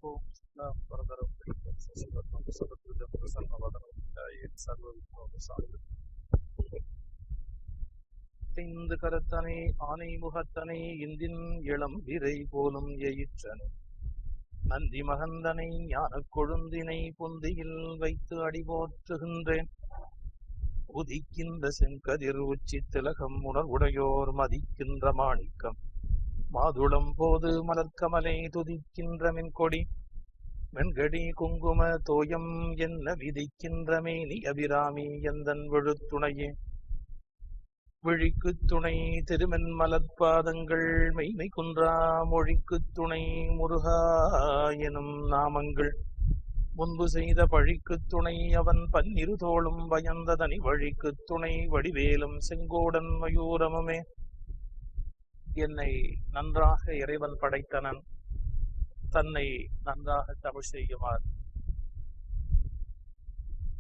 ओम परदरम सशिवत्वं सदकृतं प्रसन्नवदनं ध्यायेत् सर्वविघ्नोपशान्तये ஐந்து கரத்தனை ஆனை முகத்தனை இந்தின் இளம் விரை போலும் எயிற்றனை நந்தி மகந்தனை ஞானக் கொழுந்தினை புந்தியில் வைத்து அடிபோற்றுகின்றேன். உதிக்கின்ற செங்கதிர் உச்சி திலகம் உணர்வுடையோர் மதிக்கின்ற மாணிக்கம் மாதுளம் போது மலர்கமலை துதிக்கின்ற மென்கொடி மென்கடி குங்கும தோயம் என்ன விதிக்கின்ற மேனி அபிராமி எந்தன் விழுத்துணையே விழிக்கு துணை திருமென் மலர்பாதங்கள் மெய்மை குன்றா மொழிக்கு துணை முருகா எனும் நாமங்கள் முன்பு செய்த பழிக்கு துணை அவன் பன்னிரு தோளும் பயந்ததனி வழிக்கு துணை வடிவேலும் செங்கோடன் மயூரமுமே. என்னை நன்றாக இறைவன் படைத்தனன், தன்னை நன்றாக தமிழ் செய்யுமாறு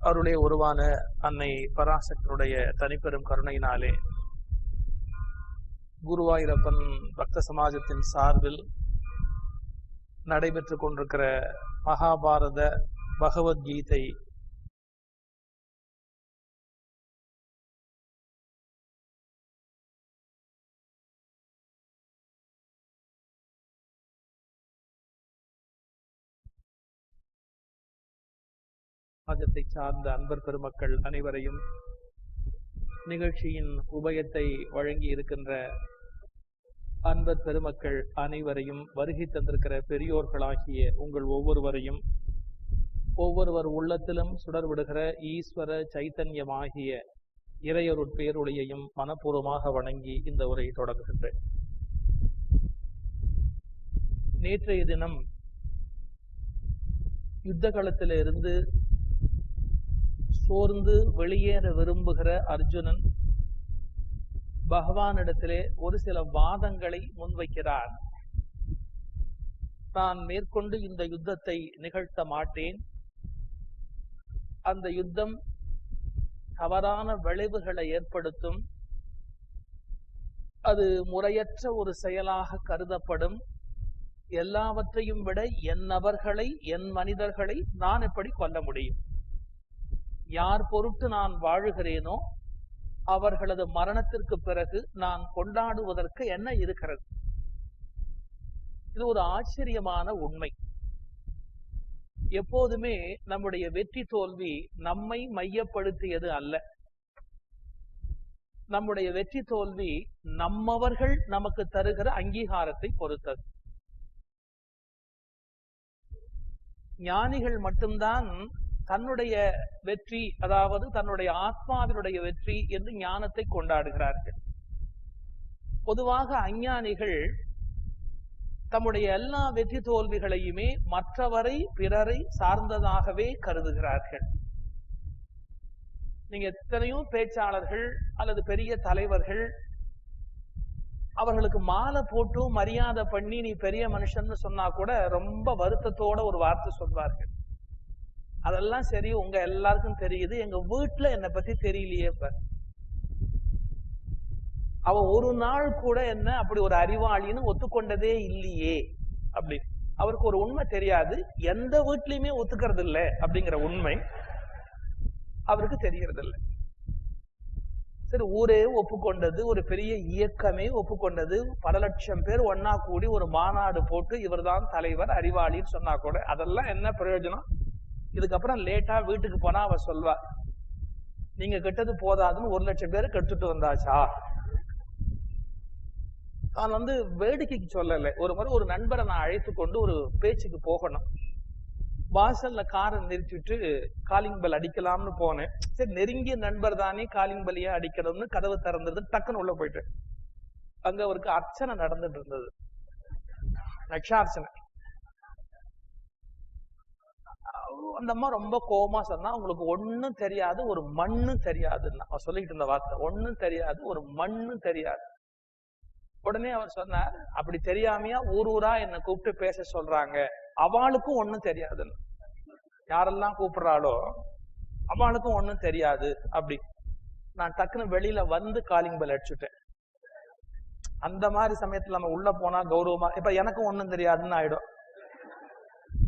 அவருடைய உருவான அன்னை பராசக்தியுடைய தனிப்பெரும் கருணையினாலே குருவாயூரப்பன் பக்த சமாஜத்தின் சார்பில் நடைபெற்றுக் கொண்டிருக்கிற மகாபாரத பகவத்கீதை சமாஜத்தை சார்ந்த அன்பர் பெருமக்கள் அனைவரையும், நிகழ்ச்சியின் உபயத்தை வழங்கி இருக்கின்ற அன்பர் பெருமக்கள் அனைவரையும், வருகை தந்திருக்கிற பெரியோர்களாகிய உங்கள் ஒவ்வொருவரையும், ஒவ்வொருவர் உள்ளத்திலும் சுடர்விடுகிற ஈஸ்வர சைத்தன்யமாகிய இறையருட் பேருளையையும் மனப்பூர்வமாக வணங்கி இந்த உரையை தொடங்குகின்றேன். நேற்றைய தினம் யுத்த களத்திலிருந்து சோர்ந்து வெளியேற விரும்புகிற அர்ஜுனன் பகவானிடத்திலே ஒரு சில வாதங்களை முன்வைக்கிறார். நான் மேற்கொண்டு இந்த யுத்தத்தை நிகழ்த்த மாட்டேன், அந்த யுத்தம் தவறான விளைவுகளை ஏற்படுத்தும், அது முறையற்ற ஒரு செயலாக கருதப்படும், எல்லாவற்றையும் விட என் நபர்களை என் மனிதர்களை நான் எப்படி கொல்ல முடியும், யார் பொருட்டு நான் வாழுகிறேனோ அவர்களது மரணத்திற்கு பிறகு நான் கொண்டாடுவதற்கு என்ன இருக்கிறது? இது ஒரு ஆச்சரியமான உண்மை. எப்போதுமே நம்முடைய வெற்றி தோல்வி நம்மை மையப்படுத்தியது அல்ல. நம்முடைய வெற்றி தோல்வி நம்மவர்கள் நமக்கு தருகிற அங்கீகாரத்தை பொறுத்தது. ஞானிகள் மட்டும்தான் தன்னுடைய வெற்றி, அதாவது தன்னுடைய ஆத்மாவினுடைய வெற்றி என்று ஞானத்தை கொண்டாடுகிறார்கள். பொதுவாக அஞ்ஞானிகள் தம்முடைய எல்லா வெற்றி தோல்விகளையுமே மற்றவரை பிறரை சார்ந்ததாகவே கருதுகிறார்கள். நீங்க எத்தனையோ பேச்சாளர்கள் அல்லது பெரிய தலைவர்கள் அவர்களுக்கு மாலை போட்டு மரியாதை பண்ணி நீ பெரிய மனுஷன்னு சொன்னா கூட ரொம்ப வருத்தத்தோட ஒரு வார்த்தை சொல்வார்கள். அதெல்லாம் சரி, உங்க எல்லாருக்கும் தெரியுது, எங்க வீட்டுல என்னை பத்தி தெரியலையே. அவ ஒரு நாள் கூட என்ன அப்படி ஒரு அறிவாளின்னு ஒத்துக்கொண்டதே இல்லையே அப்படி. அவருக்கு ஒரு உண்மை தெரியாது, எந்த வீட்லயுமே ஒத்துக்கிறது இல்லை அப்படிங்கிற உண்மை அவருக்கு தெரியறது இல்லை. சரி, ஊரே ஒப்புக்கொண்டது, ஒரு பெரிய இயக்கமே ஒப்புக்கொண்டது, பல லட்சம் பேர் ஒன்னா கூடி ஒரு மாநாடு போட்டு இவர்தான் தலைவர் அறிவாளின்னு சொன்னா கூட அதெல்லாம் என்ன பிரயோஜனம்? இதுக்கப்புறம் லேட்டா வீட்டுக்கு போனா அவ சொல்வா, நீங்க கெட்டது போதாதுன்னு 1 லட்சம் பேர் கெட்டுட்டு வந்தாச்சா. நான் வேடிக்கைக்கு சொல்லல. ஒரு முறை ஒரு நண்பரை நான் அழைத்து கொண்டு ஒரு பேச்சுக்கு போகணும். வாசல்ல காரை நிறுத்திட்டு காலிங் பெல் அடிக்கலாம்னு போனேன். சரி, நெருங்கிய நண்பர் தானே காலிங் பெல்லையே அடிக்கணும்னு கதவு திறந்தது. டக்குன்னு உள்ள போயிட்டேன். அங்க அவருக்கு அர்ச்சனை நடந்துட்டு இருந்தது, லட்சார்ச்சனை. அந்த அம்மா ரொம்ப கோபமா சொன்னா, உங்களுக்கு ஒண்ணும் தெரியாது, ஒரு மண்ணு தெரியாதுன்னு அவ சொல்லிட்டு இருந்த வார்த்தை. ஒண்ணும் தெரியாது, ஒரு மண்ணு தெரியாது. உடனே அவர் சொன்னார், அப்படி தெரியாமையா ஊர் ஊரா என்ன கூப்பிட்டு பேச சொல்றாங்க, அவளுக்கும் ஒண்ணும் தெரியாதுன்னு. யாரெல்லாம் கூப்பிடுறாளோ அவளுக்கும் ஒண்ணும் தெரியாது அப்படி. நான் டக்குன்னு வெளியில வந்து காலிங் பெல் அடிச்சுட்டேன். அந்த மாதிரி சமயத்துல நம்ம உள்ள போனா கௌரவமா, இப்ப எனக்கும் ஒண்ணும் தெரியாதுன்னு ஆயிடும்.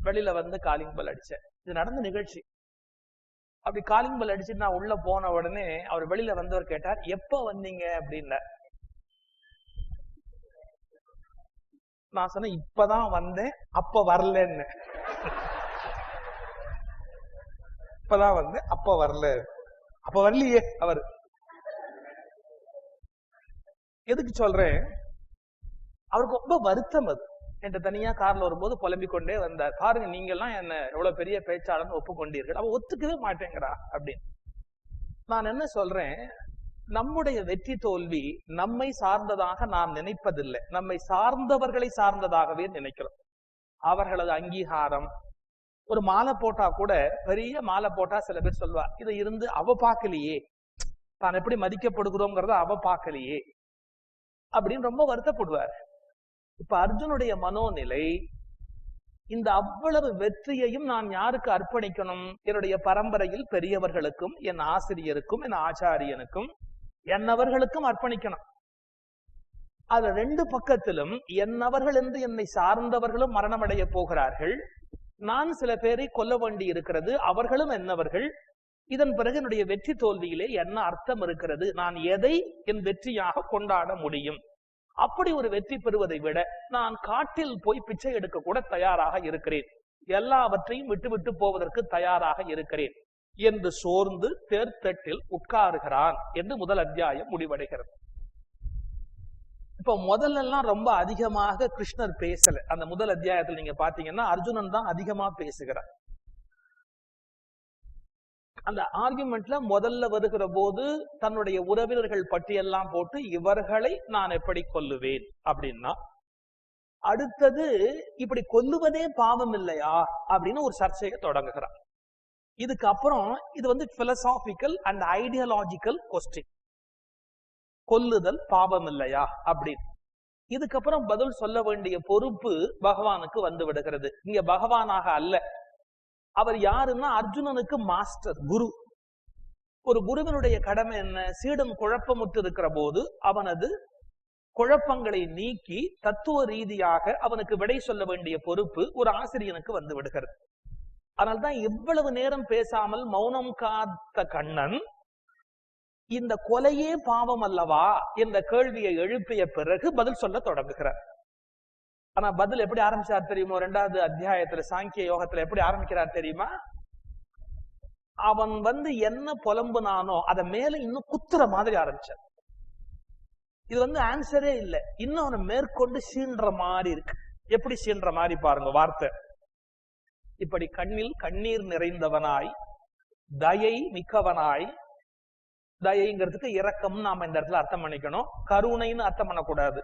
வெளியில வந்து காலிங் பெல் அடிச்சேன். இது நடந்த நிகழ்ச்சி. அப்படி காலிங் பெல் அடிச்சுட்டு நான் உள்ள போன உடனே அவர் வெளியில வந்தவர் கேட்டார், எப்ப வந்தீங்க அப்படின்னா. நான் சொன்னேன், இப்பதான் வந்தேன், அப்ப வரலன்னு. இப்பதான் வந்து அப்ப வரல. அப்ப வரலையே அவர். எதுக்கு சொல்றேன், அவருக்கு ரொம்ப வருத்தம். அது என்கிட்ட தனியா கார்ல வரும்போது புலம்பிக் கொண்டே வந்தார். பாருங்க, நீங்க எல்லாம் என்ன எவ்வளவு பெரிய பேச்சாளர்னு ஒப்புக்கொண்டீர்கள், அவ ஒத்துக்கவே மாட்டேங்கிறா அப்படின்னு. நான் என்ன சொல்றேன், நம்முடைய வெற்றி தோல்வி நம்மை சார்ந்ததாக நாம் நினைப்பதில்லை, நம்மை சார்ந்தவர்களை சார்ந்ததாகவே நினைக்கிறோம். அவர்களது அங்கீகாரம். ஒரு மாலை போட்டா கூட, பெரிய மாலை போட்டா சில பேர் சொல்வா, இதை இருந்து அவ பார்க்கலையே, தான் எப்படி மதிக்கப்படுகிறோங்கிறத அவ பார்க்கலையே அப்படின்னு ரொம்ப வருத்தப்படுவார். இப்ப அர்ஜுனுடைய மனோநிலை, இந்த அவ்வளவு வெற்றியையும் நான் யாருக்கு அர்ப்பணிக்கணும்? என்னுடைய பரம்பரையில் பெரியவர்களுக்கும், என் ஆசிரியருக்கும், என் ஆச்சாரியனுக்கும், என்னவர்களுக்கும் அர்ப்பணிக்கணும். அது ரெண்டு பக்கத்திலும் என்னவர்கள் என்று என்னை சார்ந்தவர்களும் மரணமடைய போகிறார்கள். நான் சில பேரை கொல்ல வேண்டி இருக்கிறது, அவர்களும் என்னவர்கள். இதன் பிறகு என்னுடைய வெற்றி தோல்வியிலே என்ன அர்த்தம் இருக்கிறது? நான் எதை என் வெற்றியாக கொண்டாட முடியும்? அப்படி ஒரு வெற்றி பெறுவதை விட நான் காட்டில் போய் பிச்சை எடுக்க கூட தயாராக இருக்கிறேன், எல்லாவற்றையும் விட்டு போவதற்கு தயாராக இருக்கிறேன் என்று சோர்ந்து தேர்தட்டில் உட்காருகிறான் என்று முதல் அத்தியாயம் முடிவடைகிறது. இப்ப முதல்லலாம் ரொம்ப அதிகமாக கிருஷ்ணர் பேசல. அந்த முதல் அத்தியாயத்தில் நீங்க பாத்தீங்கன்னா அர்ஜுனன் தான் அதிகமா பேசுகிறார். அந்த ஆர்குமெண்ட்ல முதல்ல வருகிற போது தன்னுடைய உறவினர்கள் பட்டியெல்லாம் போட்டு இவர்களை நான் எப்படி கொல்லுவேன் அப்படின்னா, அடுத்தது இப்படி கொல்லுவதே பாவம் இல்லையா அப்படின்னு ஒரு சர்ச்சையை தொடங்குகிறார். இதுக்கப்புறம் இது வந்து பிலசாபிக்கல் அண்ட் ஐடியாலஜிக்கல் கொஸ்டின், கொல்லுதல் பாவம் இல்லையா அப்படின்னு. இதுக்கப்புறம் பதில் சொல்ல வேண்டிய பொறுப்பு பகவானுக்கு வந்து விடுகிறது. இங்க பகவானாக அல்ல, அவர் யாருன்னா அர்ஜுனனுக்கு மாஸ்டர், குரு. ஒரு குருவினுடைய கடமை என்ன? சீடன் குழப்பமுற்று இருக்கிற போது அவனது குழப்பங்களை நீக்கி தத்துவ ரீதியாக அவனுக்கு விடை சொல்ல வேண்டிய பொறுப்பு ஒரு ஆசிரியனுக்கு வந்து விடுகிறது. அதனால்தான் இவ்வளவு நேரம் பேசாமல் மௌனம் காத்த கண்ணன் இந்த கொலையே பாவம் அல்லவா என்ற கேள்வியை எழுப்பிய பிறகு பதில் சொல்ல தொடங்குகிறார். ஆனா பதில் எப்படி ஆரம்பிச்சார் தெரியுமா? 2வது அத்தியாயத்துல சாங்கிய யோகத்துல எப்படி ஆரம்பிக்கிறார் தெரியுமா? அவன் வந்து என்ன புலம்புனானோ அத மேல இன்னும் குத்துற மாதிரி ஆரம்பிச்சார். இது வந்து ஆன்சரே இல்லை, இன்னும் அவனை மேற்கொண்டு சீன்ற மாதிரி இருக்கு. எப்படி சீன்ற மாதிரி பாருங்க வார்த்தை. இப்படி கண்ணில் கண்ணீர் நிறைந்தவனாய், தயை மிக்கவனாய். தயைங்கிறதுக்கு இரக்கம் நாம இந்த இடத்துல அர்த்தம் பண்ணிக்கணும், கருணைன்னு அர்த்தம் பண்ணக்கூடாது.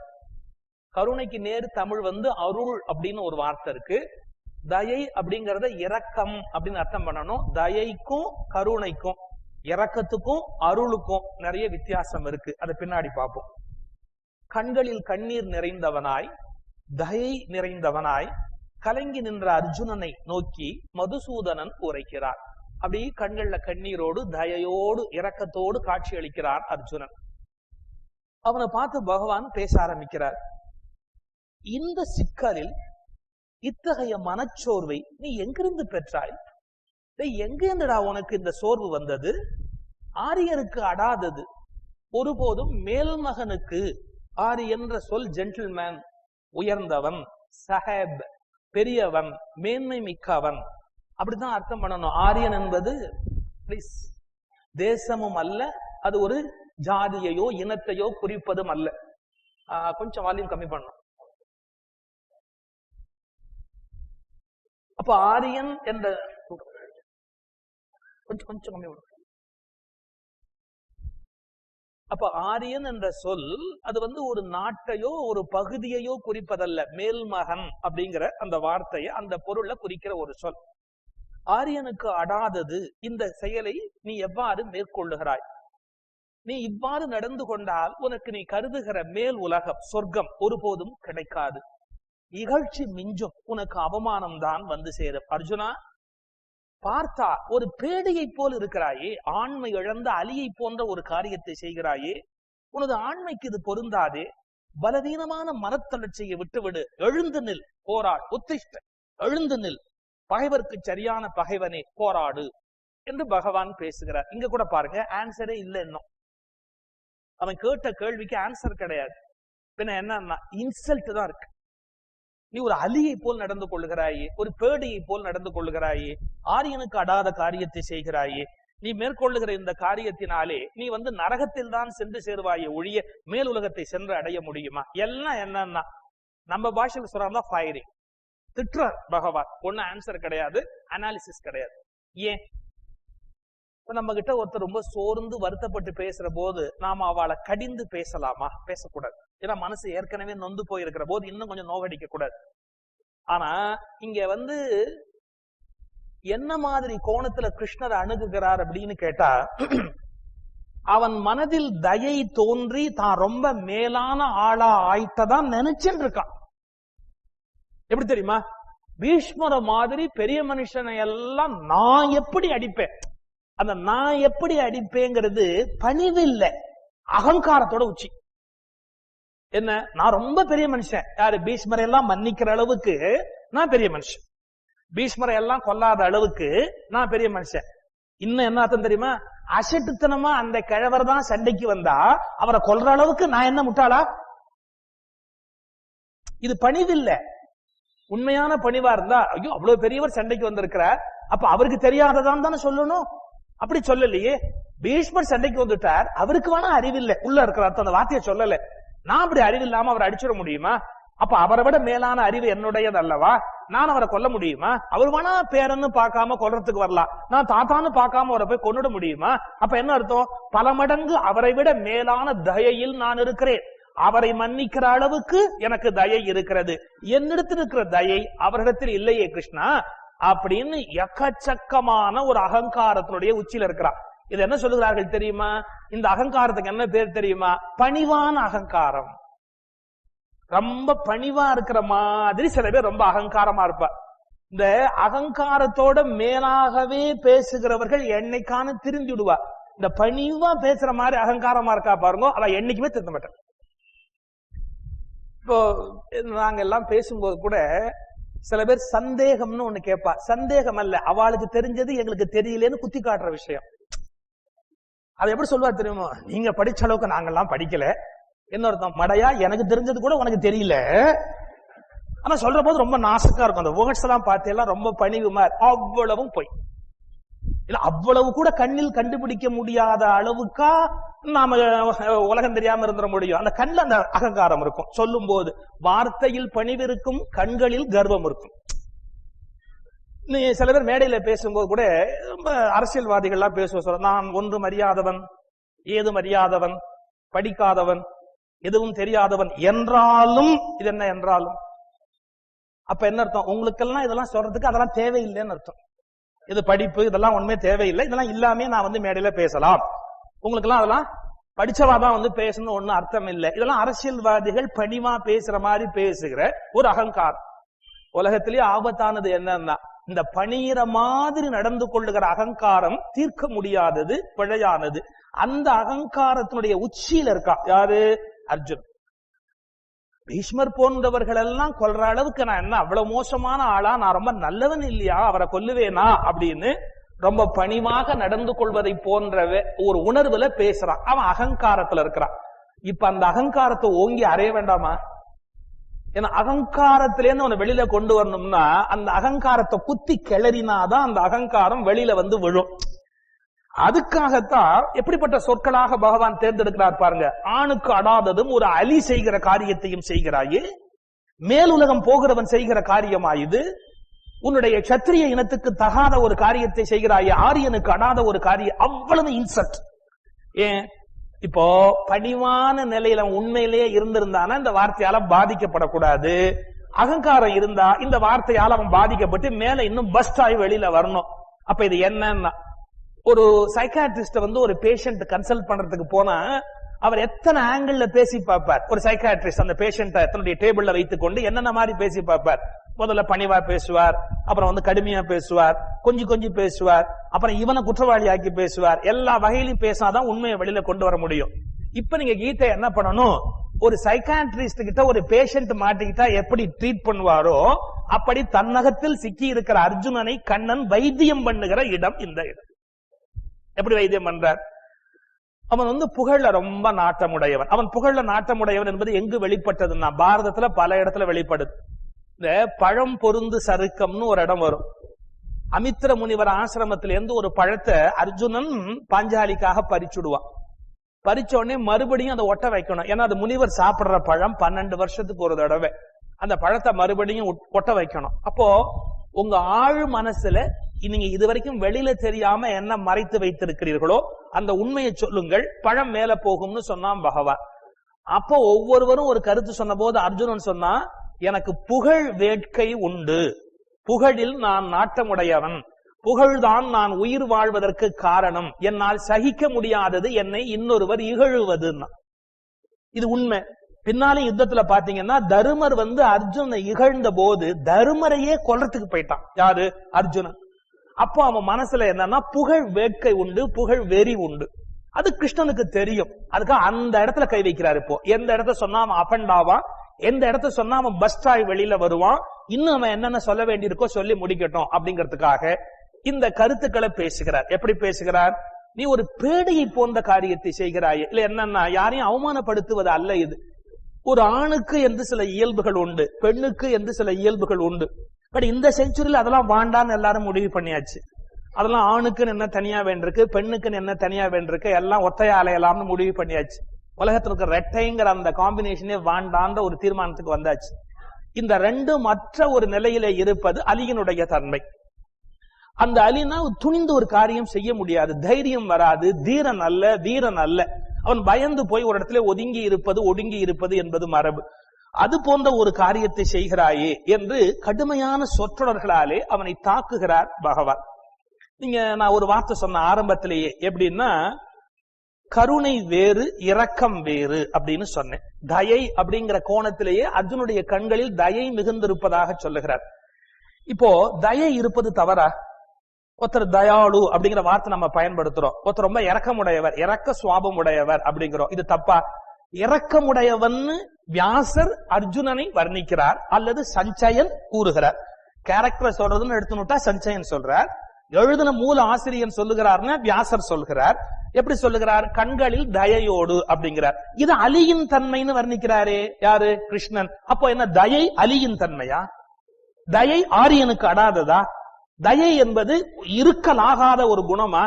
கருணைக்கு நேரு தமிழ் வந்து அருள் அப்படின்னு ஒரு வார்த்தை இருக்கு. தயை அப்படிங்கறத இரக்கம் அப்படின்னு அர்த்தம் பண்ணணும். தயைக்கும் கருணைக்கும், இரக்கத்துக்கும் அருளுக்கும் நிறைய வித்தியாசம் இருக்கு, அதை பின்னாடி பார்ப்போம். கண்களில் கண்ணீர் நிறைந்தவனாய், தயை நிறைந்தவனாய் கலங்கி நின்ற அர்ஜுனனை நோக்கி மதுசூதனன் உரைக்கிறார். அப்படி கண்கள்ல கண்ணீரோடு தயையோடு இரக்கத்தோடு காட்சி அளிக்கிறார் அர்ஜுனன். அவனை பார்த்து பகவான் பேச ஆரம்பிக்கிறார். இந்த சிக்கலில் இத்தகைய மனச்சோர்வை நீ எங்கிருந்து பெற்றாய்? எங்கிருந்துடா உனக்கு இந்த சோர்வு வந்தது? ஆரியனுக்கு அடாதது ஒருபோதும் மேல்மகனுக்கு. ஆரி என்ற சொல் ஜென்டில்மேன், உயர்ந்தவன், சஹேப் பெரியவன், மேன்மை மிக்கவன், அப்படித்தான் அர்த்தம் பண்ணணும். ஆரியன் என்பது தேசமும் அல்ல, அது ஒரு ஜாதியையோ இனத்தையோ குறிப்பதும் அல்ல. கொஞ்சம் வால்யூம் கம்மி பண்ணணும். அப்ப ஆரியன் என்ற கொஞ்சம் கம்மி பண்ணணும். அப்ப ஆரியன் என்ற சொல் அது வந்து ஒரு நாட்டையோ ஒரு பகுதியையோ குறிப்பதல்ல. மேல்மகன் அப்படிங்கிற அந்த வார்த்தையை அந்த பொருளை குறிக்கிற ஒரு சொல். ஆரியனுக்கு அடாதது இந்த செயலை நீ எவ்வாறு மேற்கொள்ளுகிறாய்? நீ இவ்வாறு நடந்து கொண்டால் உனக்கு நீ கருதுகிற மேல் உலகம் சொர்க்கம் ஒருபோதும் கிடைக்காது. இகழ்ச்சி மிஞ்சும், உனக்கு அவமானம் தான் வந்து சேரும். அர்ஜுனா, பார்த்தா ஒரு பேடையை போல் இருக்கிறாயே, ஆண்மை இழந்த அலியை போன்ற ஒரு காரியத்தை செய்கிறாயே, உனது ஆண்மைக்கு இது பொருந்தாதே. பலவீனமான மனத்தளர்ச்சியை விட்டுவிடு, எழுந்து நில், போராள், உத்திஷ்ட, எழுந்து நில். பகைவருக்கு சரியான பகைவனே போராடு என்று பகவான் பேசுகிறார். இங்க கூட பாருங்க, ஆன்சரே இல்லை. இன்னும் அவன் கேட்ட கேள்விக்கு ஆன்சர் கிடையாது. பின்ன என்னன்னா இன்சல்ட் தான் இருக்கு. நீ ஒரு அலியை போல் நடந்து கொள்ளுகிறாயே, ஒரு பேடியை போல் நடந்து கொள்ளுகிறாயே, ஆரியனுக்கு அடாத காரியத்தை செய்கிறாயே, நீ மேற்கொள்ளுகிற இந்த காரியத்தினாலே நீ நரகத்தில் தான் சென்று சேருவாயே ஒழிய மேல் உலகத்தை சென்று அடைய முடியுமா? எல்லாம் என்னன்னா நம்ம பாஷையில் சொல்றாங்க ஃபயரிங், திட்டுறார் பகவான். ஒன்னும் ஆன்சர் கிடையாது, அனாலிசிஸ் கிடையாது. ஏன் இப்ப நம்ம கிட்ட ஒருத்தர் ரொம்ப சோர்ந்து வருத்தப்பட்டு பேசுற போது நாம அவளை கடிந்து பேசலாமா? பேசக்கூடாது. ஏன்னா மனசு ஏற்கனவே நொந்து போயிருக்கிற போது இன்னும் கொஞ்சம் நோகடிக்க கூடாது. ஆனா இங்க என்ன மாதிரி கோணத்துல கிருஷ்ணர் அணுகுகிறார் அப்படின்னு கேட்டா, அவன் மனதில் தயை தோன்றி தான் ரொம்ப மேலான ஆளா ஆயிட்டதான் நினைச்சுட்டு இருக்கான். எப்படி தெரியுமா? பீஷ்மர மாதிரி பெரிய மனுஷனை எல்லாம் நான் எப்படி அடிப்பேன், அந்த நான் எப்படி அடிப்பேங்கிறது பணிவு இல்லை, அகங்காரத்தோட உச்சி. என்ன, நான் ரொம்ப பெரிய மனுஷன். யாரு? பீஷ்மரை எல்லாம் மன்னிக்கிற அளவுக்கு நான் பெரிய மனுஷன், பீஷ்மரை எல்லாம் கொல்லாத அளவுக்கு நான் பெரிய மனுஷன். இன்னும் என்ன அர்த்தம் தெரியுமா? அசட்டுத்தனமா அந்த கிழவர் தான் சண்டைக்கு வந்தா அவரை கொல்ற அளவுக்கு நான் என்ன முட்டாளா? இது பணிவில்ல. உண்மையான பணிவா இருந்தா, ஐயோ அவ்வளவு பெரியவர் சண்டைக்கு வந்திருக்கிறார், அப்ப அவருக்கு தெரியாததான் தானே சொல்லணும். அப்படி சொல்லலையே. பீஷ்மர் சண்டைக்கு வந்துட்டார், அவருக்கு வேணா அறிவில்லை, உள்ள இருக்கிற அர்த்தம் அந்த வார்த்தையை சொல்லல. நான் அப்படி அறிவில்லாம அவரை அடிச்சிட முடியுமா? அப்ப அவரை விட மேலான அறிவு என்னுடையது அல்லவா? நான் அவரை கொல்ல முடியுமா? அவர் வேணா பேரன்னு பார்க்காம கொல்றதுக்கு வரலாம், நான் தாத்தான்னு பார்க்காம அவரை போய் கொன்னுட முடியுமா? அப்ப என்ன அர்த்தம்? பல மடங்கு அவரை விட மேலான தயையில் நான் இருக்கிறேன். அவரை மன்னிக்கிற அளவுக்கு எனக்கு தயை இருக்கிறது. என்னிடத்தில் இருக்கிற தயை அவரிடத்தில் இல்லையே கிருஷ்ணா அப்படின்னு எக்கச்சக்கமான ஒரு அகங்காரத்தினுடைய உச்சியில இருக்கிறான். இது என்ன சொல்லுகிறார்கள் தெரியுமா? இந்த அகங்காரத்துக்கு என்ன பேர் தெரியுமா? பணிவான அகங்காரம். ரொம்ப பணிவா இருக்கிற மாதிரி சில பேர் ரொம்ப அகங்காரமா இருப்பார். இந்த அகங்காரத்தோட மேலாகவே பேசுகிறவர்கள் என்னைக்கான திருந்தி விடுவா. இந்த பணிவா பேசுற மாதிரி அகங்காரமா இருக்கா பாருங்க, அவ என்னைக்குமே திருந்த மாட்டான். இப்போ நாங்க எல்லாம் பேசும்போது கூட சில பேர் சந்தேகம்னு ஒண்ணு கேட்பா. சந்தேகம் அல்ல, அவளுக்கு தெரிஞ்சது எங்களுக்கு தெரியலன்னு குத்தி காட்டுற விஷயம். அது எப்படி சொல்லுவா தெரியுமோ? நீங்க படிச்ச அளவுக்கு நாங்கெல்லாம் படிக்கல. என்ன அர்த்தம்? மடையா, எனக்கு தெரிஞ்சது கூட உனக்கு தெரியல. ஆனா சொல்ற போது ரொம்ப நாசுக்கா இருக்கும். அந்த வேர்ட்ஸ் எல்லாம் பார்த்தேன், ரொம்ப பணிவுமா. அவ்வளவும் போய் இல்ல, அவ்வளவு கூட கண்ணில் கண்டுபிடிக்க முடியாத அளவுக்கா நாம உலகம் தெரியாம இருந்துட முடியும். அந்த கண்ணில் அந்த அகங்காரம் இருக்கும். சொல்லும் போது வார்த்தையில் பணிவு இருக்கும், கண்களில் கர்வம் இருக்கும். நீ சில பேர் மேடையில பேசும்போது கூட ரொம்ப அரசியல்வாதிகள்லாம் பேசுவ, நான் ஒன்றும் அறியாதவன், ஏதும் அறியாதவன், படிக்காதவன், எதுவும் தெரியாதவன் என்றாலும், இது என்ன என்றாலும் அப்ப என்ன அர்த்தம்? உங்களுக்கெல்லாம் இதெல்லாம் சொல்றதுக்கு அதெல்லாம் தேவையில்லைன்னு அர்த்தம். இது படிப்பு இதெல்லாம் ஒண்ணுமே தேவையில்லை, இதெல்லாம் இல்லாமே நான் மேடையில பேசலாம். உங்களுக்கு எல்லாம் அதெல்லாம் படிச்சவாதான் பேசணும் ஒண்ணு அர்த்தம் இல்லை. இதெல்லாம் அரசியல்வாதிகள் பணிவா பேசுற மாதிரி பேசுகிற ஒரு அகங்காரம். உலகத்திலேயே ஆபத்தானது என்னன்னா, இந்த பணியிற மாதிரி நடந்து கொள்ளுகிற அகங்காரம் தீர்க்க முடியாதது, பிழையானது. அந்த அகங்காரத்தினுடைய உச்சியில இருக்கா யாரு? அர்ஜுன். பீஷ்மர் போன்றவர்கள் எல்லாம் கொல்ற அளவுக்கு நான் என்ன அவ்வளவு மோசமான ஆளா? நான் ரொம்ப நல்லவன் இல்லையா, அவரை கொல்லுவேனா அப்படின்னு ரொம்ப பணிவாக நடந்து கொள்வதை போன்ற ஒரு உணர்வுல பேசுறான். அவன் அகங்காரத்துல இருக்கிறான். இப்ப அந்த அகங்காரத்தை ஓங்கி அறைய வேண்டாமா? ஏன்னா அகங்காரத்திலேருந்து அவனை வெளியில கொண்டு வரணும்னா அந்த அகங்காரத்தை குத்தி கிளறினாதான் அந்த அகங்காரம் வெளியில விழும். அதுக்காகத்தான் எப்படிப்பட்ட சொற்களாக பகவான் தேர்ந்தெடுக்கிறார் பாருங்க. ஆணுக்கு அடாததும் ஒரு அலி செய்கிற காரியத்தையும் செய்கிறாயே, மேலுலகம் போகிறவன் செய்கிற காரியமா இது? உன்னுடைய சத்திரிய இனத்துக்கு தகாத ஒரு காரியத்தை செய்கிறாயே, ஆரியனுக்கு அடாத ஒரு காரியம். அவ்வளவு இன்சல்ட். ஏன்? இப்போ பணிவான நிலையில உண்மையிலேயே இருந்திருந்தானா இந்த வார்த்தையால பாதிக்கப்படக்கூடாது. அகங்காரம் இருந்தா இந்த வார்த்தையால அவன் பாதிக்கப்பட்டு மேல இன்னும் பஸ்ட் ஆகி வெளியில வரணும். அப்ப இது என்னன்னா, ஒரு சைக்காட்ரிஸ்ட ஒரு பேஷண்ட் கன்சல்ட் பண்றதுக்கு போனா அவர் எத்தனை ஆங்கிள் பேசி பார்ப்பார். ஒரு சைக்காட்ரிஸ்ட் அந்த பேஷண்ட தன்னுடைய டேபிள்ல வைத்துக் கொண்டு என்னென்ன மாதிரி பேசி பார்ப்பார். முதல்ல பணிவா பேசுவார், அப்புறம் கடுமையா பேசுவார், கொஞ்சம் பேசுவார், அப்புறம் இவனை குற்றவாளி ஆக்கி பேசுவார். எல்லா வகையிலும் பேசாதான் உண்மையை வெளியில கொண்டு வர முடியும். இப்ப நீங்க கீதை என்ன பண்ணணும்? ஒரு சைக்காட்ரிஸ்ட் கிட்ட ஒரு பேஷண்ட் மாட்டிக்கிட்டா எப்படி ட்ரீட் பண்ணுவாரோ அப்படி தன்னகத்தில் சிக்கி இருக்கிற அர்ஜுனனை கண்ணன் வைத்தியம் பண்ணுகிற இடம் இந்த இடம். எப்படி வைத்தியம் பண்றார்? அவன் புகழ்ல ரொம்ப நாட்டமுடையவன். அவன் புகழ்ல நாட்டமுடையவன் என்பது எங்கு வெளிப்பட்டதுன்னா பாரதத்துல பல இடத்துல வெளிப்படுது. இந்த பழம் பொருந்து சருக்கம்னு ஒரு இடம் வரும். அமித்திர முனிவர் ஆசிரமத்திலிருந்து ஒரு பழத்தை அர்ஜுனன் பாஞ்சாலிக்காக பறிச்சுடுவான். பறிச்ச உடனே மறுபடியும் அதை ஒட்ட வைக்கணும். ஏன்னா அது முனிவர் சாப்பிடுற பழம் 12 வருஷத்துக்கு ஒரு தடவை. அந்த பழத்தை மறுபடியும் ஒட்ட வைக்கணும். அப்போ உங்க ஆழ் மனசுல நீங்க இதுவரைக்கும் வெளியில தெரியாம என்ன மறைத்து வைத்திருக்கிறீர்களோ அந்த உண்மையை சொல்லுங்கள், பழம் மேல போகும்னு சொன்னான் பகவான். அப்போ ஒவ்வொருவரும் ஒரு கருத்து சொன்ன போது அர்ஜுனன் சொன்னா, எனக்கு புகழ் வேட்கை உண்டு, புகழில் நான் நாட்டமுடையவன், புகழ்தான் நான் உயிர் வாழ்வதற்கு காரணம், என்னால் சகிக்க முடியாதது என்னை இன்னொருவர் இகழுவதுன்னா. இது உண்மை. பின்னாலே யுத்தத்துல பாத்தீங்கன்னா தருமர் அர்ஜுனனை இகழ்ந்த போது தருமரையே கொல்றதுக்கு போயிட்டான். யாரு? அர்ஜுனன். அப்போ அவன் மனசுல என்னன்னா புகழ் வேட்கை உண்டு, புகழ் வெறி உண்டு. அது கிருஷ்ணனுக்கு தெரியும். அதுக்காக அந்த இடத்துல கை வைக்கிறாரு. இப்போ எந்த இடத்த சொன்னா அவன் அபண்டாவான், எந்த இடத்த சொன்னா அவன் பஸ்டாய் வெளியில வருவான், இன்னும் அவன் என்னென்ன சொல்ல வேண்டியிருக்கோ சொல்லி முடிக்கட்டும் அப்படிங்கிறதுக்காக இந்த கருத்துக்களை பேசுகிறார். எப்படி பேசுகிறார்? நீ ஒரு பேடையை போன்ற காரியத்தை செய்கிறாய். இல்ல என்னன்னா யாரையும் அவமானப்படுத்துவது அல்ல இது. ஒரு ஆணுக்கு என்று சில இயல்புகள் உண்டு, பெண்ணுக்கு என்று சில இயல்புகள் உண்டு. பட் இந்த செஞ்சுரியில அதெல்லாம் வாண்டான்னு எல்லாரும் முடிவு பண்ணியாச்சு. அதெல்லாம் ஆணுக்குன்னு என்ன தனியா வேண்டிருக்கு, பெண்ணுக்குன்னு என்ன தனியா வேண்டிருக்கு, எல்லாம் ஒத்தையா அலையலாம்னு முடிவு பண்ணியாச்சு. உலகத்துல இருக்க ரெட்டைங்கிற அந்த காம்பினேஷனே வாண்டான்ற ஒரு தீர்மானத்துக்கு வந்தாச்சு. இந்த ரெண்டு மற்ற ஒரு நிலையில இருப்பது அலியினுடைய தன்மை. அந்த அலினா துணிந்து ஒரு காரியம் செய்ய முடியாது, தைரியம் வராது, தீரன் அல்ல, வீரன் அல்ல. அவன் பயந்து போய் ஒரு இடத்துல ஒதுங்கி இருப்பது, ஒடுங்கி இருப்பது என்பது மரபு. அது போன்ற ஒரு காரியத்தை செய்கிறாயே என்று கடுமையான சொற்றொடர்களாலே அவனை தாக்குகிறார் பகவான். நான் ஒரு வார்த்தை சொன்ன ஆரம்பத்திலேயே, எப்படின்னா கருணை வேறு இரக்கம் வேறு அப்படின்னு சொன்னேன். தயை அப்படிங்கிற கோணத்திலேயே அர்ஜுனுடைய கண்களில் தயை மிகுந்திருப்பதாக சொல்லுகிறார். இப்போ தயை இருப்பது தவறா? ஒருத்தர் தயாளு அப்படிங்கிற வார்த்தை நம்ம பயன்படுத்துறோம். ஒருத்தர் ரொம்ப இரக்கமுடையவர், இரக்க சுவாபம் உடையவர் அப்படிங்கிறோம். இது தப்பா? இரக்கமுடையவன் வியாசர் அர்ஜுனனை வர்ணிக்கிறார் அல்லது சஞ்சயன் கூறுகிறார். கேரக்டர் சொல்றதுன்னு எடுத்துனுட்டா சஞ்சயன் சொல்றார். எழுதின மூல ஆசிரியன் சொல்லுகிறார்னா வியாசர் சொல்கிறார். எப்படி சொல்லுகிறார்? கண்களில் தயையோடு அப்படிங்கிறார். இது அலியின் தன்மைன்னு வர்ணிக்கிறாரே யாரு? கிருஷ்ணன். அப்போ என்ன தயை அலியின் தன்மையா? தயை ஆரியனுக்கு அடாததா? தயை என்பது இருக்கலாகாத ஒரு குணமா?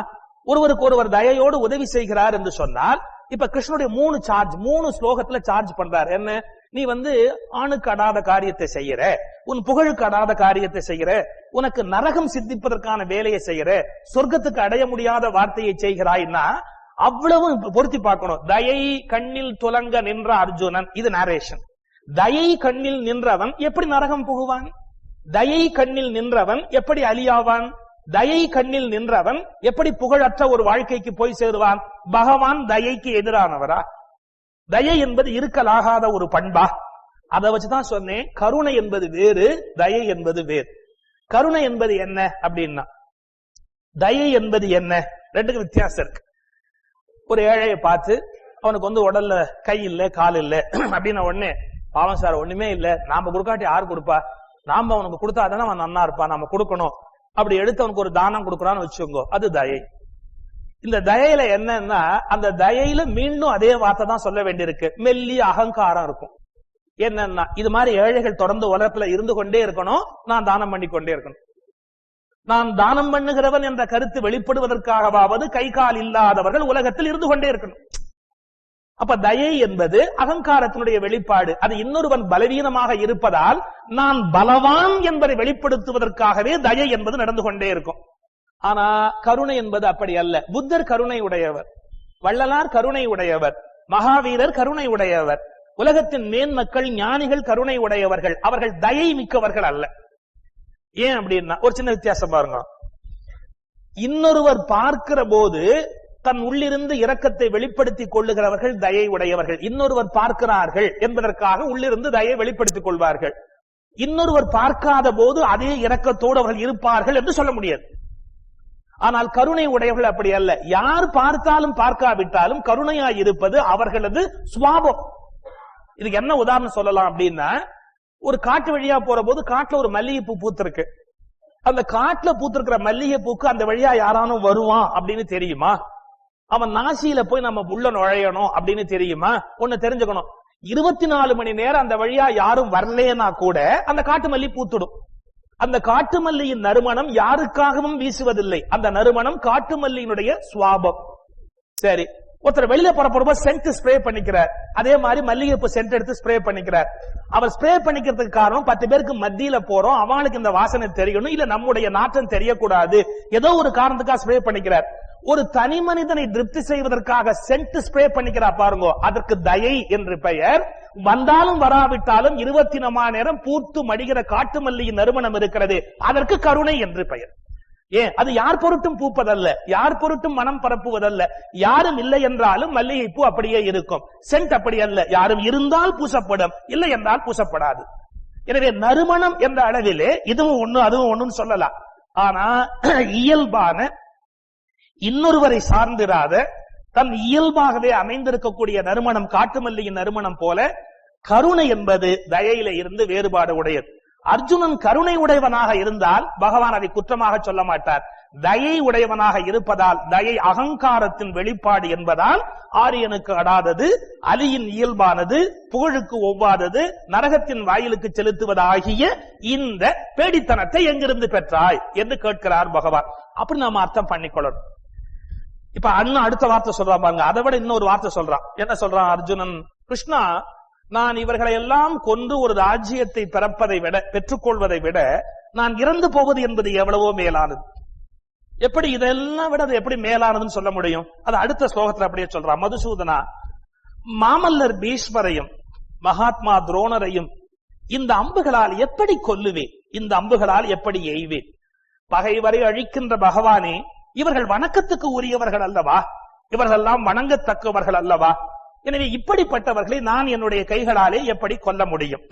ஒருவருக்கு ஒருவர் தயையோடு உதவி செய்கிறார் என்று சொன்னால், இப்ப கிருஷ்ணனுடைய 3 ஸ்லோகத்துல சார்ஜ் பண்றார். என்ன? நீ ஆணுக்கு அடாத காரியத்தை செய்யற, உன் புகழுக்கு அடாத காரியத்தை செய்யற, உனக்கு நரகம் சித்திப்பதற்கான வேலையை செய்யற, சொர்க்கத்துக்கு அடைய முடியாத வார்த்தையை செய்கிறாய்னா அவ்வளவு பொருத்தி பார்க்கணும். தயை கண்ணில் துலங்க நின்ற அர்ஜுனன், இது நரேஷன். தயை கண்ணில் நின்றவன் எப்படி நரகம் புகுவான்? தயை கண்ணில் நின்றவன் எப்படி அலியாவான்? தயை கண்ணில் நின்றவன் எப்படி புகழற்ற ஒரு வாழ்க்கைக்கு போய் சேருவான்? பகவான் தயைக்கு எதிரானவரா? தயை என்பது இருக்கலாகாத ஒரு பண்பா? அதை வச்சுதான் சொன்னேன், கருணை என்பது வேறு, தயை என்பது வேறு. கருணை என்பது என்ன அப்படின்னா, தயை என்பது என்ன? ரெண்டுக்கு வித்தியாசம் இருக்கு. ஒரு ஏழையை பார்த்து அவனுக்கு உடல்ல கை இல்ல, கால் இல்ல அப்படின்ன உடனே, பாவம் சார் ஒண்ணுமே இல்ல, நாம கொடுக்காட்டி யாரு கொடுப்பா, நாம அவனுக்கு கொடுத்தாதானே அவன் நன்னா இருப்பான், நாம கொடுக்கணும், அப்படி எடுத்து அவனுக்கு ஒரு தானம் கொடுக்கறான்னு வச்சுக்கோங்க, அது தயை. இந்த தயையில என்னன்னா, அந்த தயையில மீண்டும் அதே வார்த்தை தான் சொல்ல வேண்டியிருக்கு. மெல்லிய அகங்காரம் இருக்கும். என்னன்னா, இது மாதிரி ஏழைகள் தொடர்ந்து உலகத்துல இருந்து கொண்டே இருக்கணும், நான் தானம் பண்ணி கொண்டே இருக்கணும். நான் தானம் பண்ணுகிறவன் என்ற கருத்து வெளிப்படுவதற்காகவாவது கை கால் இல்லாதவர்கள் உலகத்தில் இருந்து கொண்டே இருக்கணும். அப்ப தயை என்பது அகங்காரத்தினுடைய வெளிப்பாடு. அது இன்னொருவன் பலவீனமாக இருப்பதால் நான் பலவான் என்பதை வெளிப்படுத்துவதற்காகவே தயை என்பது நடந்து கொண்டே இருக்கும். ஆனா கருணை என்பது அப்படி அல்ல. புத்தர் கருணை உடையவர், வள்ளலார் கருணை உடையவர், மகாவீரர் கருணை உடையவர், உலகத்தின் மேன்மக்கள் ஞானிகள் கருணை உடையவர்கள். அவர்கள் தயை மிக்கவர்கள் அல்ல. ஏன் அப்படின்னா, ஒரு சின்ன வித்தியாசம் பாருங்க. இன்னொருவர் பார்க்கிற போது தன் உள்ளிருந்து இரக்கத்தை வெளிப்படுத்திக் கொள்ளுகிறவர்கள் தயை உடையவர்கள். இன்னொருவர் பார்க்கிறார்கள் என்பதற்காக உள்ளிருந்து தயை வெளிப்படுத்திக் கொள்வார்கள். இன்னொருவர் பார்க்காத போது அதே இரக்கத்தோடு அவர்கள் இருப்பார்கள் என்று சொல்ல முடியாது. ஆனால் கருணை உடையவர்கள் அப்படி அல்ல. யார் பார்த்தாலும் பார்க்காவிட்டாலும் கருணையாய் இருப்பது அவர்களது சுவாபம். இதுக்கு என்ன உதாரணம் சொல்லலாம் அப்படின்னா, ஒரு காட்டு வழியா போற போது காட்டுல ஒரு மல்லிகைப்பூ பூத்திருக்கு. அந்த காட்டுல பூத்திருக்கிற மல்லிகை பூக்கு அந்த வழியா யாரானும் வருவான் அப்படின்னு தெரியுமா? அவன் நாசியில போய் நம்ம உள்ள நுழையணும் அப்படின்னு தெரியுமா? ஒண்ணு தெரிஞ்சுக்கணும், 24 மணி நேரம் அந்த வழியா யாரும் வரலனா கூட அந்த காட்டு மல்லி பூத்துடும். அந்த காட்டு மல்லியின் நறுமணம் யாருக்காகவும் வீசுவதில்லை. அந்த நறுமணம் காட்டு மல்லியினுடைய சுவாபம். சரி, ஒருத்தர் வெளியில போறப்ப சென்ட் ஸ்ப்ரே பண்ணிக்கிறார். அதே மாதிரி மல்லிகைப்பூ சென்ட் எடுத்து ஸ்ப்ரே பண்ணிக்கிறார். அவர் ஸ்ப்ரே பண்ணிக்கிறதுக்கு காரணம் 10 பேருக்கு மத்தியில போறோம், அவங்களுக்கு இந்த வாசனை தெரியணும், இல்ல நம்முடைய நாற்றம் தெரியக்கூடாது, ஏதோ ஒரு காரணத்துக்காக ஸ்ப்ரே பண்ணிக்கிறார். ஒரு தனி மனிதனை திருப்தி செய்வதற்காக சென்ட் ஸ்ப்ரே பண்ணிக்கிறா பாருங்க, அதற்கு தயை என்று பெயர். வந்தாலும் வராவிட்டாலும் 24 மணி நேரம் பூத்து மடிகிற காட்டு மல்லியின் நறுமணம் இருக்கிறது, அதற்கு கருணை என்று பெயர். ஏன், அது யார் பொருட்டும் பூப்பதல்ல, யார் பொருட்டும் மனம் பரப்புவதல்ல. யாரும் இல்லை என்றாலும் மல்லிகை பூ அப்படியே இருக்கும். சென்ட் அப்படி அல்ல, யாரும் இருந்தால் பூசப்படும், இல்லை என்றால் பூசப்படாது. எனவே நறுமணம் என்ற அளவிலே இதுவும் ஒண்ணு அதுவும் ஒண்ணுன்னு சொல்லலாம். ஆனா இயல்பான இன்னொருவரை சார்ந்திராத தன் இயல்பாகவே அமைந்திருக்கக்கூடிய நறுமணம் காட்டு மல்லியின் நறுமணம் போல கருணை என்பது தயையில இருந்து வேறுபாடு உடையது. அர்ஜுனன் கருணை உடையவனாக இருந்தால் பகவான் அதை குற்றமாக சொல்ல மாட்டார். தயை உடையவனாக இருப்பதால், தயை அகங்காரத்தின் வெளிப்பாடு என்பதால் ஆரியனுக்கு அடாதது, அலியின் இயல்பானது, புகழுக்கு ஒவ்வாதது, நரகத்தின் வாயிலுக்கு செலுத்துவதாகிய இந்த பேடித்தனத்தை எங்கிருந்து பெற்றாய் என்று கேட்கிறார் பகவான். அப்படி நாம அர்த்தம் பண்ணிக்கொள்ளணும். இப்ப அண்ணன் அடுத்த வார்த்தை சொல்றான் பாருங்க, அதை விட இன்னொரு வார்த்தை சொல்றான். என்ன சொல்றான் அர்ஜுனன்? கிருஷ்ணா, நான் இவர்களை எல்லாம் கொண்டு ஒரு ராஜ்யத்தை பெற்றுக்கொள்வதை விட நான் இறந்து போவது என்பது எவ்வளவோ மேலானது. எப்படி இதெல்லாம் விட அது எப்படி மேலானதுன்னு சொல்ல முடியும்? அது அடுத்த ஸ்லோகத்துல அப்படியே சொல்றான். மதுசூதனா, மாமல்லர் பீஷ்மரையும் மகாத்மா துரோணரையும் இந்த அம்புகளால் எப்படி கொல்லுவேன்? இந்த அம்புகளால் எப்படி எய்வேன்? பகைவரை அழிக்கின்ற பகவானே, இவர்கள் வணக்கத்துக்கு உரியவர்கள் அல்லவா? இவர்கள் எல்லாம் வணங்கத்தக்கவர்கள் அல்லவா? எனவே இப்படிப்பட்டவர்களை நான் என்னுடைய கைகளாலே எப்படி கொல்ல முடியும்?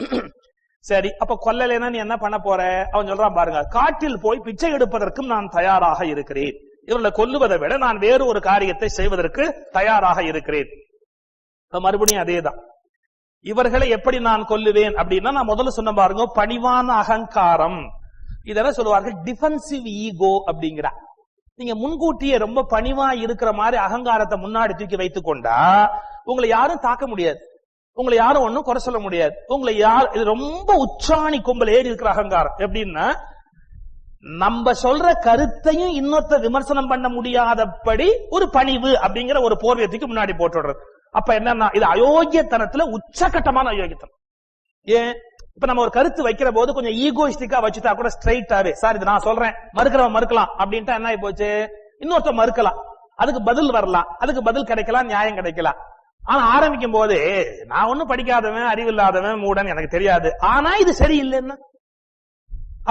சரி, அப்ப கொல்லலைன்னா நீ என்ன பண்ண போற? அவன் சொல்றான் பாருங்க, காட்டில் போய் பிச்சை எடுப்பதற்கும் நான் தயாராக இருக்கிறேன். இவர்களை கொல்லுவதை விட நான் வேறு ஒரு காரியத்தை செய்வதற்கு தயாராக இருக்கிறேன். மறுபடியும் அதேதான். இவர்களை எப்படி நான் கொல்லுவேன் அப்படின்னா, நான் முதல்ல சொன்ன பாருங்க, பணிவான அகங்காரம். இதெல்லாம் சொல்லுவார்கள் டிஃபென்சிவ் ஈகோ அப்படிங்கிற. நீங்க முன்கூட்டியே ரொம்ப பணிவா இருக்கிற மாதிரி அகங்காரத்தை முன்னாடி தூக்கி வைத்துக் கொண்டா உங்களை யாரும் தாக்க முடியாது, உங்களை யாரும் ஒண்ணும் குறை சொல்ல முடியாது. உங்களை இது ரொம்ப உச்சாணி கொம்பல் ஏறி இருக்கிற அகங்காரம். எப்படின்னா, நம்ம சொல்ற கருத்தையும் இன்னொருத்த விமர்சனம் பண்ண முடியாதபடி ஒரு பணிவு அப்படிங்கிற ஒரு போர்வத்துக்கு முன்னாடி போட்டுடுறது. அப்ப என்னன்னா, இது அயோக்கியத்தனத்துல உச்சகட்டமான அயோக்கியத்தனம். ஏன், இப்ப நம்ம ஒரு கருத்து வைக்கிற போது கொஞ்சம் ஈகோயிஸ்டிக்கா வச்சுட்டா கூட ஸ்ட்ரைட்டாவே, சார் இது நான் சொல்றேன், மறுக்கிறவன் மறுக்கலாம் அப்படின்ட்டு என்ன ஆகி போச்சு, இன்னொருத்த மறுக்கலாம், அதுக்கு பதில் வரலாம், அதுக்கு பதில் கிடைக்கலாம், நியாயம் கிடைக்கலாம். ஆனா ஆரம்பிக்கும் போது நான் ஒன்னும் படிக்காதவன், அறிவில்லாதவன், மூடன், எனக்கு தெரியாது, ஆனா இது சரியில்லைன்னா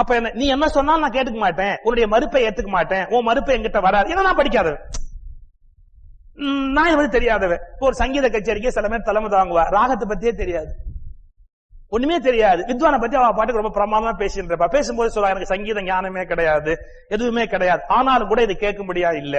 அப்ப என்ன, நீ என்ன சொன்னாலும் நான் கேட்டுக்க மாட்டேன், உன்னுடைய மறுப்பை ஏத்துக்க மாட்டேன், உன் மறுப்பை என்கிட்ட வராது, ஏன்னா நான் படிக்காதவன், நான் எனக்கு தெரியாதவன். ஒரு சங்கீத கச்சேரிக்கே சில பேர் தலைமை தாங்குவா, ராகத்தை பத்தியே தெரியாது, ஒண்ணுமே தெரியாது, வித்வானை பத்தி அவ பாட்டுக்கு ரொம்ப பிரமாதமா பேசிட்டு பேசும்போது சொல்ல, எனக்கு சங்கீத ஞானமே கிடையாது, எதுவுமே கிடையாது, ஆனாலும் கூட இது கேட்க முடியாது இல்ல.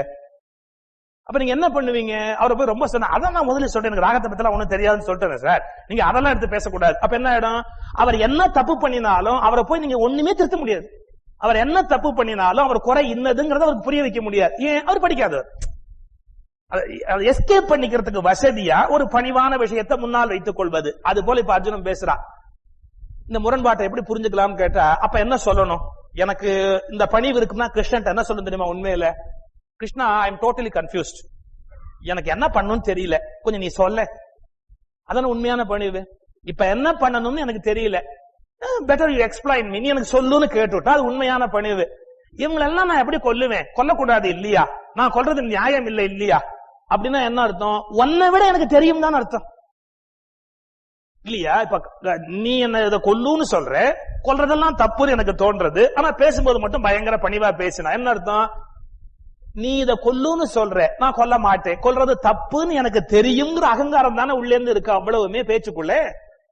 அப்ப நீங்க என்ன பண்ணுவீங்க? அவரை போய் ரொம்ப சொன்ன, அதான் நான் முதல்ல சொல்றேன், எனக்கு ராகத்தை பத்தி ஒண்ணும் தெரியாதுன்னு சொல்லிட்டேன் சார், நீங்க அதெல்லாம் எடுத்து பேசக்கூடாது. அப்ப என்ன ஆயிடும், அவர் என்ன தப்பு பண்ணினாலும் அவரை போய் நீங்க ஒண்ணுமே திருத்த முடியாது. அவர் என்ன தப்பு பண்ணினாலும் அவர் குறை இன்னதுங்கிறத அவருக்கு புரிய வைக்க முடியாது. ஏன், அவர் படிக்காதவர். எஸ்கேப் பண்ணிக்கிறதுக்கு வசதியா ஒரு பணிவான விஷயத்தை முன்னால் வைத்துக் கொள்வது. அது போல இப்ப அர்ஜுனன் பேசுறான். இந்த முரண்பாட்டை எப்படி புரிஞ்சுக்கலாம் கேட்டா, அப்ப என்ன சொல்லணும்? எனக்கு இந்த பணிவு இருக்குன்னா கிருஷ்ணன் என்ன சொல்லணும் தெரியுமா? உண்மையில Krishna, I am totally confused, எனக்கு என்ன பண்ணணும்னு தெரியல, கொஞ்சம் நீ சொல்ல. அதான உண்மையான பணிவு. இப்ப என்ன பண்ணணும்னு எனக்கு தெரியல, பெட்டர் யூ எக்ஸ்பிளைன் மீ, நீ எனக்கு சொல்லுன்னு கேட்டுவிட்டா அது உண்மையான பணிவு. இவங்களெல்லாம் நான் எப்படி கொல்லுவேன்? கொல்லக்கூடாது இல்லையா? நான் கொல்றது நியாயம் இல்லை இல்லையா? அப்படின்னா என்ன அர்த்தம்? உன்னை விட எனக்கு தெரியும் தான் அர்த்தம் இல்லையா? இப்ப நீ என்ன இதை கொல்லுன்னு சொல்ற, கொல்றதெல்லாம் தப்புன்னு எனக்கு தோன்றது, ஆனா பேசும்போது மட்டும் பயங்கர பணிவா பேசினா என்ன அர்த்தம்? நீ இதை கொல்லுன்னு சொல்ற, நான் கொல்ல மாட்டேன், கொல்றது தப்புன்னு எனக்கு தெரியுங்கிற அகங்காரம் தானே உள்ளே இருந்து இருக்கு அவ்வளவுமே பேச்சுக்குள்ள.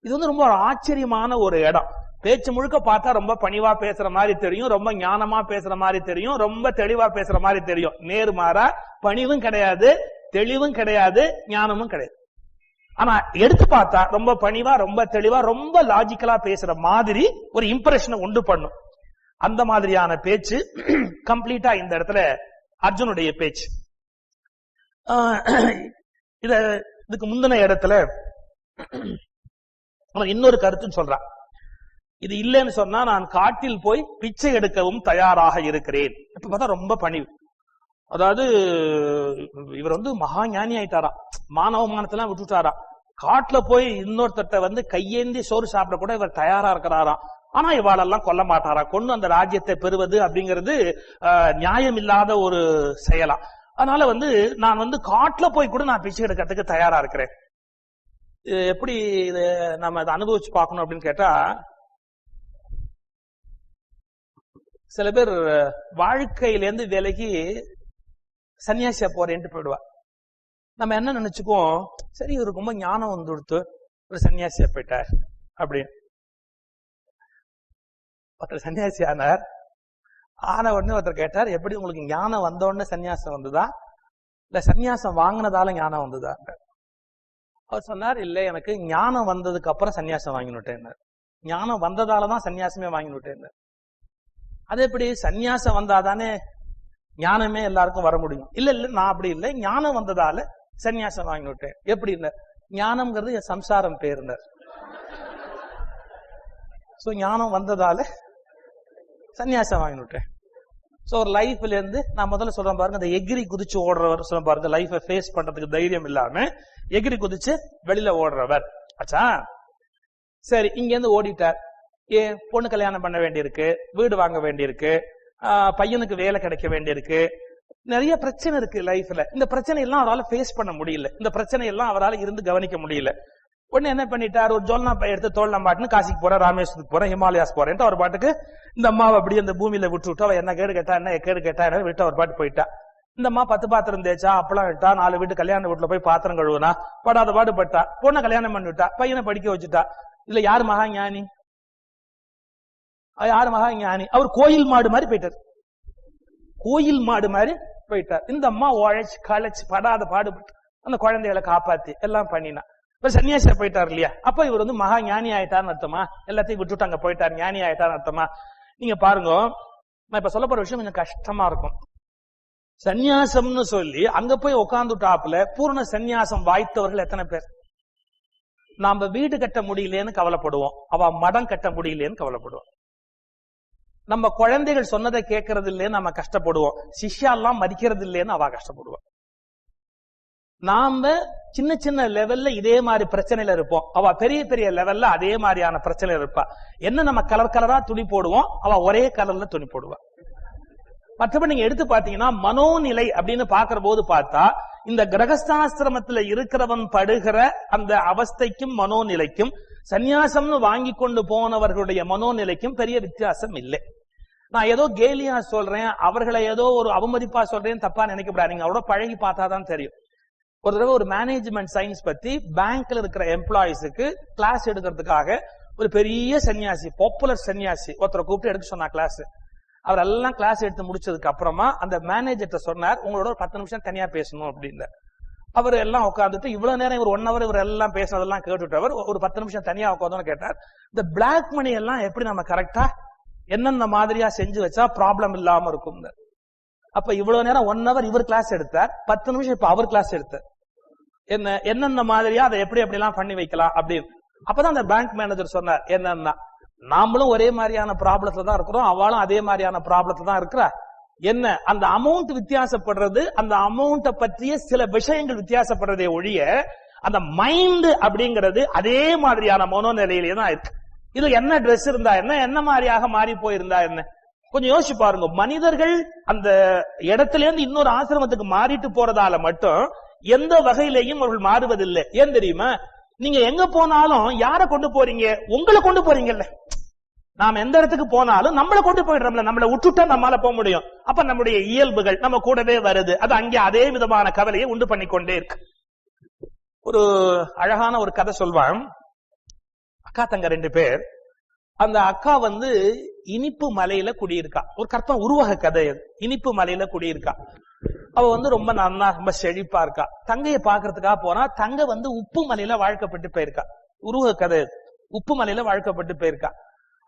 இது வந்து ரொம்ப ஆச்சரியமான ஒரு இடம். பேச்சு முழுக்க பார்த்தா ரொம்ப பணிவா பேசுற மாதிரி தெரியும், ரொம்ப ஞானமா பேசுற மாதிரி தெரியும், ரொம்ப தெளிவா பேசுற மாதிரி தெரியும். நேர்மாறா பணிவும் கிடையாது, தெளிவும் கிடையாது, ஞானமும் கிடையாது. ஆனா எடுத்து பார்த்தா ரொம்ப பணிவா, ரொம்ப தெளிவா, ரொம்ப லாஜிக்கலா பேசுற மாதிரி ஒரு இம்ப்ரெஷனை உண்டு பண்ணும். அந்த மாதிரியான பேச்சு கம்ப்ளீட்டா இந்த இடத்துல அர்ஜுனுடைய பேச்சு. இதுக்கு முந்தின இடத்துல இன்னொரு கருத்துன்னு சொல்றான். இது இல்லைன்னு சொன்னா நான் காட்டில் போய் பிச்சை எடுக்கவும் தயாராக இருக்கிறேன். இப்ப பார்த்தா ரொம்ப பணிவு. அதாவது இவர் மகா ஞானி ஆயிட்டாராம், மானவமானத்தெல்லாம் விட்டுட்டாராம். காட்டுல போய் இன்னொருத்தட்ட கையேந்தி சோறு சாப்பிட கூட இவர் தயாரா இருக்கிறாராம். ஆனா இவாளெல்லாம் கொல்ல மாட்டாரா, கொண்டு அந்த ராஜ்யத்தை பெறுவது அப்படிங்கிறது நியாயம் இல்லாத ஒரு செயலா. அதனால நான் காட்டுல போய் கூட நான் பிச்சை எடுக்கிறதுக்கு தயாரா இருக்கிறேன். எப்படி இத நம்ம அதை அனுபவிச்சு பார்க்கணும் அப்படின்னு கேட்டா, சில பேர் வாழ்க்கையிலேருந்து விலகி சன்னியாசியா போறேன்ட்டு போயிடுவா. நம்ம என்ன நினைச்சுக்குவோம், சரி இவருக்கு ரொம்ப ஞானம் கொடுத்து ஒரு சன்னியாசியா போயிட்டார் அப்படின்னு. ஒருத்தர் சன்னியாசி ஆனார். ஆன உடனே ஒருத்தர் கேட்டார், எப்படி உங்களுக்கு ஞானம் வந்த உடனே சன்னியாசம் வந்ததா, இல்ல சன்னியாசம் வாங்கினதால ஞானம் வந்ததா? அவர் சொன்னார், இல்ல எனக்கு ஞானம் வந்ததுக்கு அப்புறம் சன்னியாசம் வாங்கினுட்டேன். ஞானம் வந்ததாலதான் சன்னியாசமே வாங்கினுட்டேன். அது எப்படி சன்னியாசம் வந்தாதானே ஞானமே எல்லாருக்கும் வர முடியும்? இல்ல இல்ல, நான் அப்படி இல்லை, ஞானம் வந்ததால சன்னியாசம் வாங்கினுட்டேன். எப்படி இல்ல, ஞானம்ங்கிறது என் சம்சாரம் பேருந்தார். சோ ஞானம் வந்ததால சன்னியாசம் வாங்கினுட்டேன். சோ ஒரு லைஃப்ல இருந்து நான் முதல்ல சொல்றேன் பாருங்க, அந்த எகிரி குதிச்சு ஓடுறவர் சொல்ல பாருங்க, லைஃபை ஃபேஸ் பண்றதுக்கு தைரியம் இல்லாம எகிரி குதிச்சு வெளியில ஓடுறவர். ஆச்சா, சரி இங்க இருந்து ஓடிட்டார். ஏன் பொண்ணு கல்யாணம் பண்ண வேண்டியிருக்கு, வீடு வாங்க வேண்டியிருக்கு, பையனுக்கு வேலை கிடைக்க வேண்டியிருக்கு, நிறைய பிரச்சனை இருக்கு லைஃப்ல. இந்த பிரச்சனை எல்லாம் அவரால் ஃபேஸ் பண்ண முடியல, இந்த பிரச்சனை எல்லாம் அவரால் இருந்து கவனிக்க முடியல. உடனே என்ன பண்ணிட்டார், ஒரு ஜோல்னா எடுத்து தோல்னா பாட்டுன்னு காசிக்கு போறேன், ராமேஸ்வரத்துக்கு போறேன், ஹிமாலயாஸ் போறேன்ட்டு அவர் பாட்டுக்கு இந்த அம்மாவை அப்படியே அந்த பூமியில விட்டு விட்டு அவ என்ன கேடு கேட்டா என்ன கேடு கேட்டா என்ன விட்டு அவர் பாட்டு போயிட்டா. இந்த அம்மா 10 பாத்திரம் தேய்ச்சா, அப்பெல்லாம் விட்டா, 4 வீட்டு கல்யாண வீட்டுல போய் பாத்திரம் கழுவுனா, படாத பாடு பட்டா, பொண்ணை கல்யாணம் பண்ணி விட்டா, பையனை படிக்க வச்சுட்டா. இதுல யாரு மகா ஞானி? யாரு மகா ஞானி? அவர் கோயில் மாடு மாதிரி போயிட்டார், கோயில் மாடு மாதிரி போயிட்டார். இந்த அம்மா உழைச்சு களைச்சு படாத பாடுபட்டு அந்த குழந்தைகளை காப்பாத்தி எல்லாம் பண்ணினா. இப்ப சன்னியாசியா போயிட்டார் இல்லையா, அப்ப இவர் மகா ஞானி ஆயிட்டார்னு அர்த்தமா? எல்லாத்தையும் விட்டுட்டு அங்க போயிட்டார், ஞானி ஆயிட்டார்னு அர்த்தமா? நீங்க பாருங்க, நான் இப்ப சொல்ல போற விஷயம் கொஞ்சம் கஷ்டமா இருக்கும். சந்நியாசம்னு சொல்லி அங்க போய் உட்கார்ந்துட்டாப்புல பூர்ண சந்நியாசம் வாய்த்தவர்கள் எத்தனை பேர்? நாம வீடு கட்ட முடியலன்னு கவலைப்படுவோம், அவ மடம் கட்ட முடியலன்னு கவலைப்படுவோம். நம்ம குழந்தைகள் சொன்னதை கேட்கறது இல்லைன்னு நம்ம கஷ்டப்படுவோம், சிஷ்யா எல்லாம் மதிக்கிறது இல்லைன்னு அவ கஷ்டப்படுவோம். நாம சின்ன சின்ன லெவல்ல இதே மாதிரி பிரச்சனையில இருப்போம், அவ பெரிய பெரிய லெவல்ல அதே மாதிரியான பிரச்சனையில இருப்பா. என்ன நம்ம கலர் கலரா துணி போடுவோம், அவ ஒரே கலர்ல துணி போடுவா. மற்றபடி நீங்க எடுத்து பாத்தீங்கன்னா மனோநிலை அப்படின்னு பாக்குற போது பார்த்தா, இந்த கிரகஸ்தாசிரமத்துல இருக்கிறவன் படுகிற அந்த அவஸ்தைக்கும் மனோநிலைக்கும் சந்நியாசம்னு வாங்கி கொண்டு போனவர்களுடைய மனோநிலைக்கும் பெரிய வித்தியாசம் இல்லை. நான் ஏதோ கேலியா சொல்றேன், அவர்களை ஏதோ ஒரு அவமதிப்பா சொல்றேன், தப்பா நினைக்கப்படாதீங்க. அவரோட பழகி பார்த்தாதான் தெரியும். ஒரு தடவை ஒரு மேனேஜ்மெண்ட் சயின்ஸ் பத்தி பேங்க்ல இருக்கிற எம்ப்ளாயிஸுக்கு கிளாஸ் எடுக்கிறதுக்காக ஒரு பெரிய சன்னியாசி, பாப்புலர் சன்னியாசி ஒருத்தரை கூப்பிட்டு எடுக்க சொன்னா கிளாஸ். அவர் எல்லாம் கிளாஸ் எடுத்து முடிச்சதுக்கு அப்புறமா அந்த மேனேஜர்கிட்ட சொன்னார், உங்களோட ஒரு 10 நிமிஷம் தனியா பேசணும் அப்படின்னு. அவர் எல்லாம் உட்காந்துட்டு இவ்வளவு நேரம் ஒரு 1 ஹவர் இவர் எல்லாம் பேசுறதெல்லாம் கேட்டுட்டு அவர் ஒரு 10 நிமிஷம் தனியா உட்காந்து கேட்டார், இந்த பிளாக் மணி எல்லாம் எப்படி நம்ம கரெக்டா என்னென்ன மாதிரியா செஞ்சு வச்சா ப்ராப்ளம் இல்லாம இருக்கும். அப்ப இவ்வளவு நேரம் 1 ஹவர் இவர் கிளாஸ் எடுத்தார், 10 நிமிஷம் இப்ப அவர் கிளாஸ் எடுத்தார், என்னென்ன மாதிரியா அதை எப்படி எப்படி எல்லாம் பண்ணி வைக்கலாம் அப்படின்னு. அப்பதான் அந்த பேங்க் மேனேஜர் சொன்னார், என்னன்னா நாமளும் ஒரே மாதிரியான ப்ராப்ளத்துல தான் இருக்கிறோம், அவளும் அதே மாதிரியான ப்ராப்ளத்துல தான் இருக்கிறா. என்ன அந்த அமௌண்ட் வித்தியாசப்படுறது, அந்த அமௌண்ட பற்றிய சில விஷயங்கள் வித்தியாசப்படுறதே ஒழிய அந்த மைண்ட் அப்படிங்கிறது அதே மாதிரியான மனோநிலையிலே தான் இருக்கு. இது என்ன ட்ரெஸ் இருந்தா என்ன, என்ன மாதிரியாக மாறி போயிருந்தா என்ன, கொஞ்சம் யோசிச்சு பாருங்க. மனிதர்கள் அந்த இடத்துல இருந்து இன்னொரு ஆசிரமத்துக்கு மாறிட்டு போறதால மட்டும் எந்த வகையிலையும் அவர்கள் மாறுவதில்லை. ஏன் தெரியுமா? நீங்க எங்க போனாலும் யார கொண்டு போறீங்க? உங்களை கொண்டு போறீங்கல்ல. நாம எந்த இடத்துக்கு போனாலும் நம்மளை கொண்டு போயிடுறோம்ல, நம்மளை விட்டுட்டா நம்மளால போக முடியும். அப்ப நம்முடைய இயல்புகள் நம்ம கூடவே வருது, அது அங்கே அதே விதமான கவலையை உண்டு பண்ணி கொண்டே இருக்கு. ஒரு அழகான ஒரு கதை சொல்வான். அக்கா தங்க 2 பேர். அந்த அக்கா இனிப்பு மலையில குடியிருக்கா. ஒரு கற்பனை உருவக கதை. இனிப்பு மலையில குடியிருக்கா. அவ ரொம்ப நன்னா ரொம்ப செழிப்பா இருக்கா. தங்கைய பாக்குறதுக்காக போனா, தங்க உப்பு மலையில வாழ்க்கப்பட்டு போயிருக்கா. உருவ கதை, உப்பு மலையில வாழ்க்கப்பட்டு போயிருக்கா.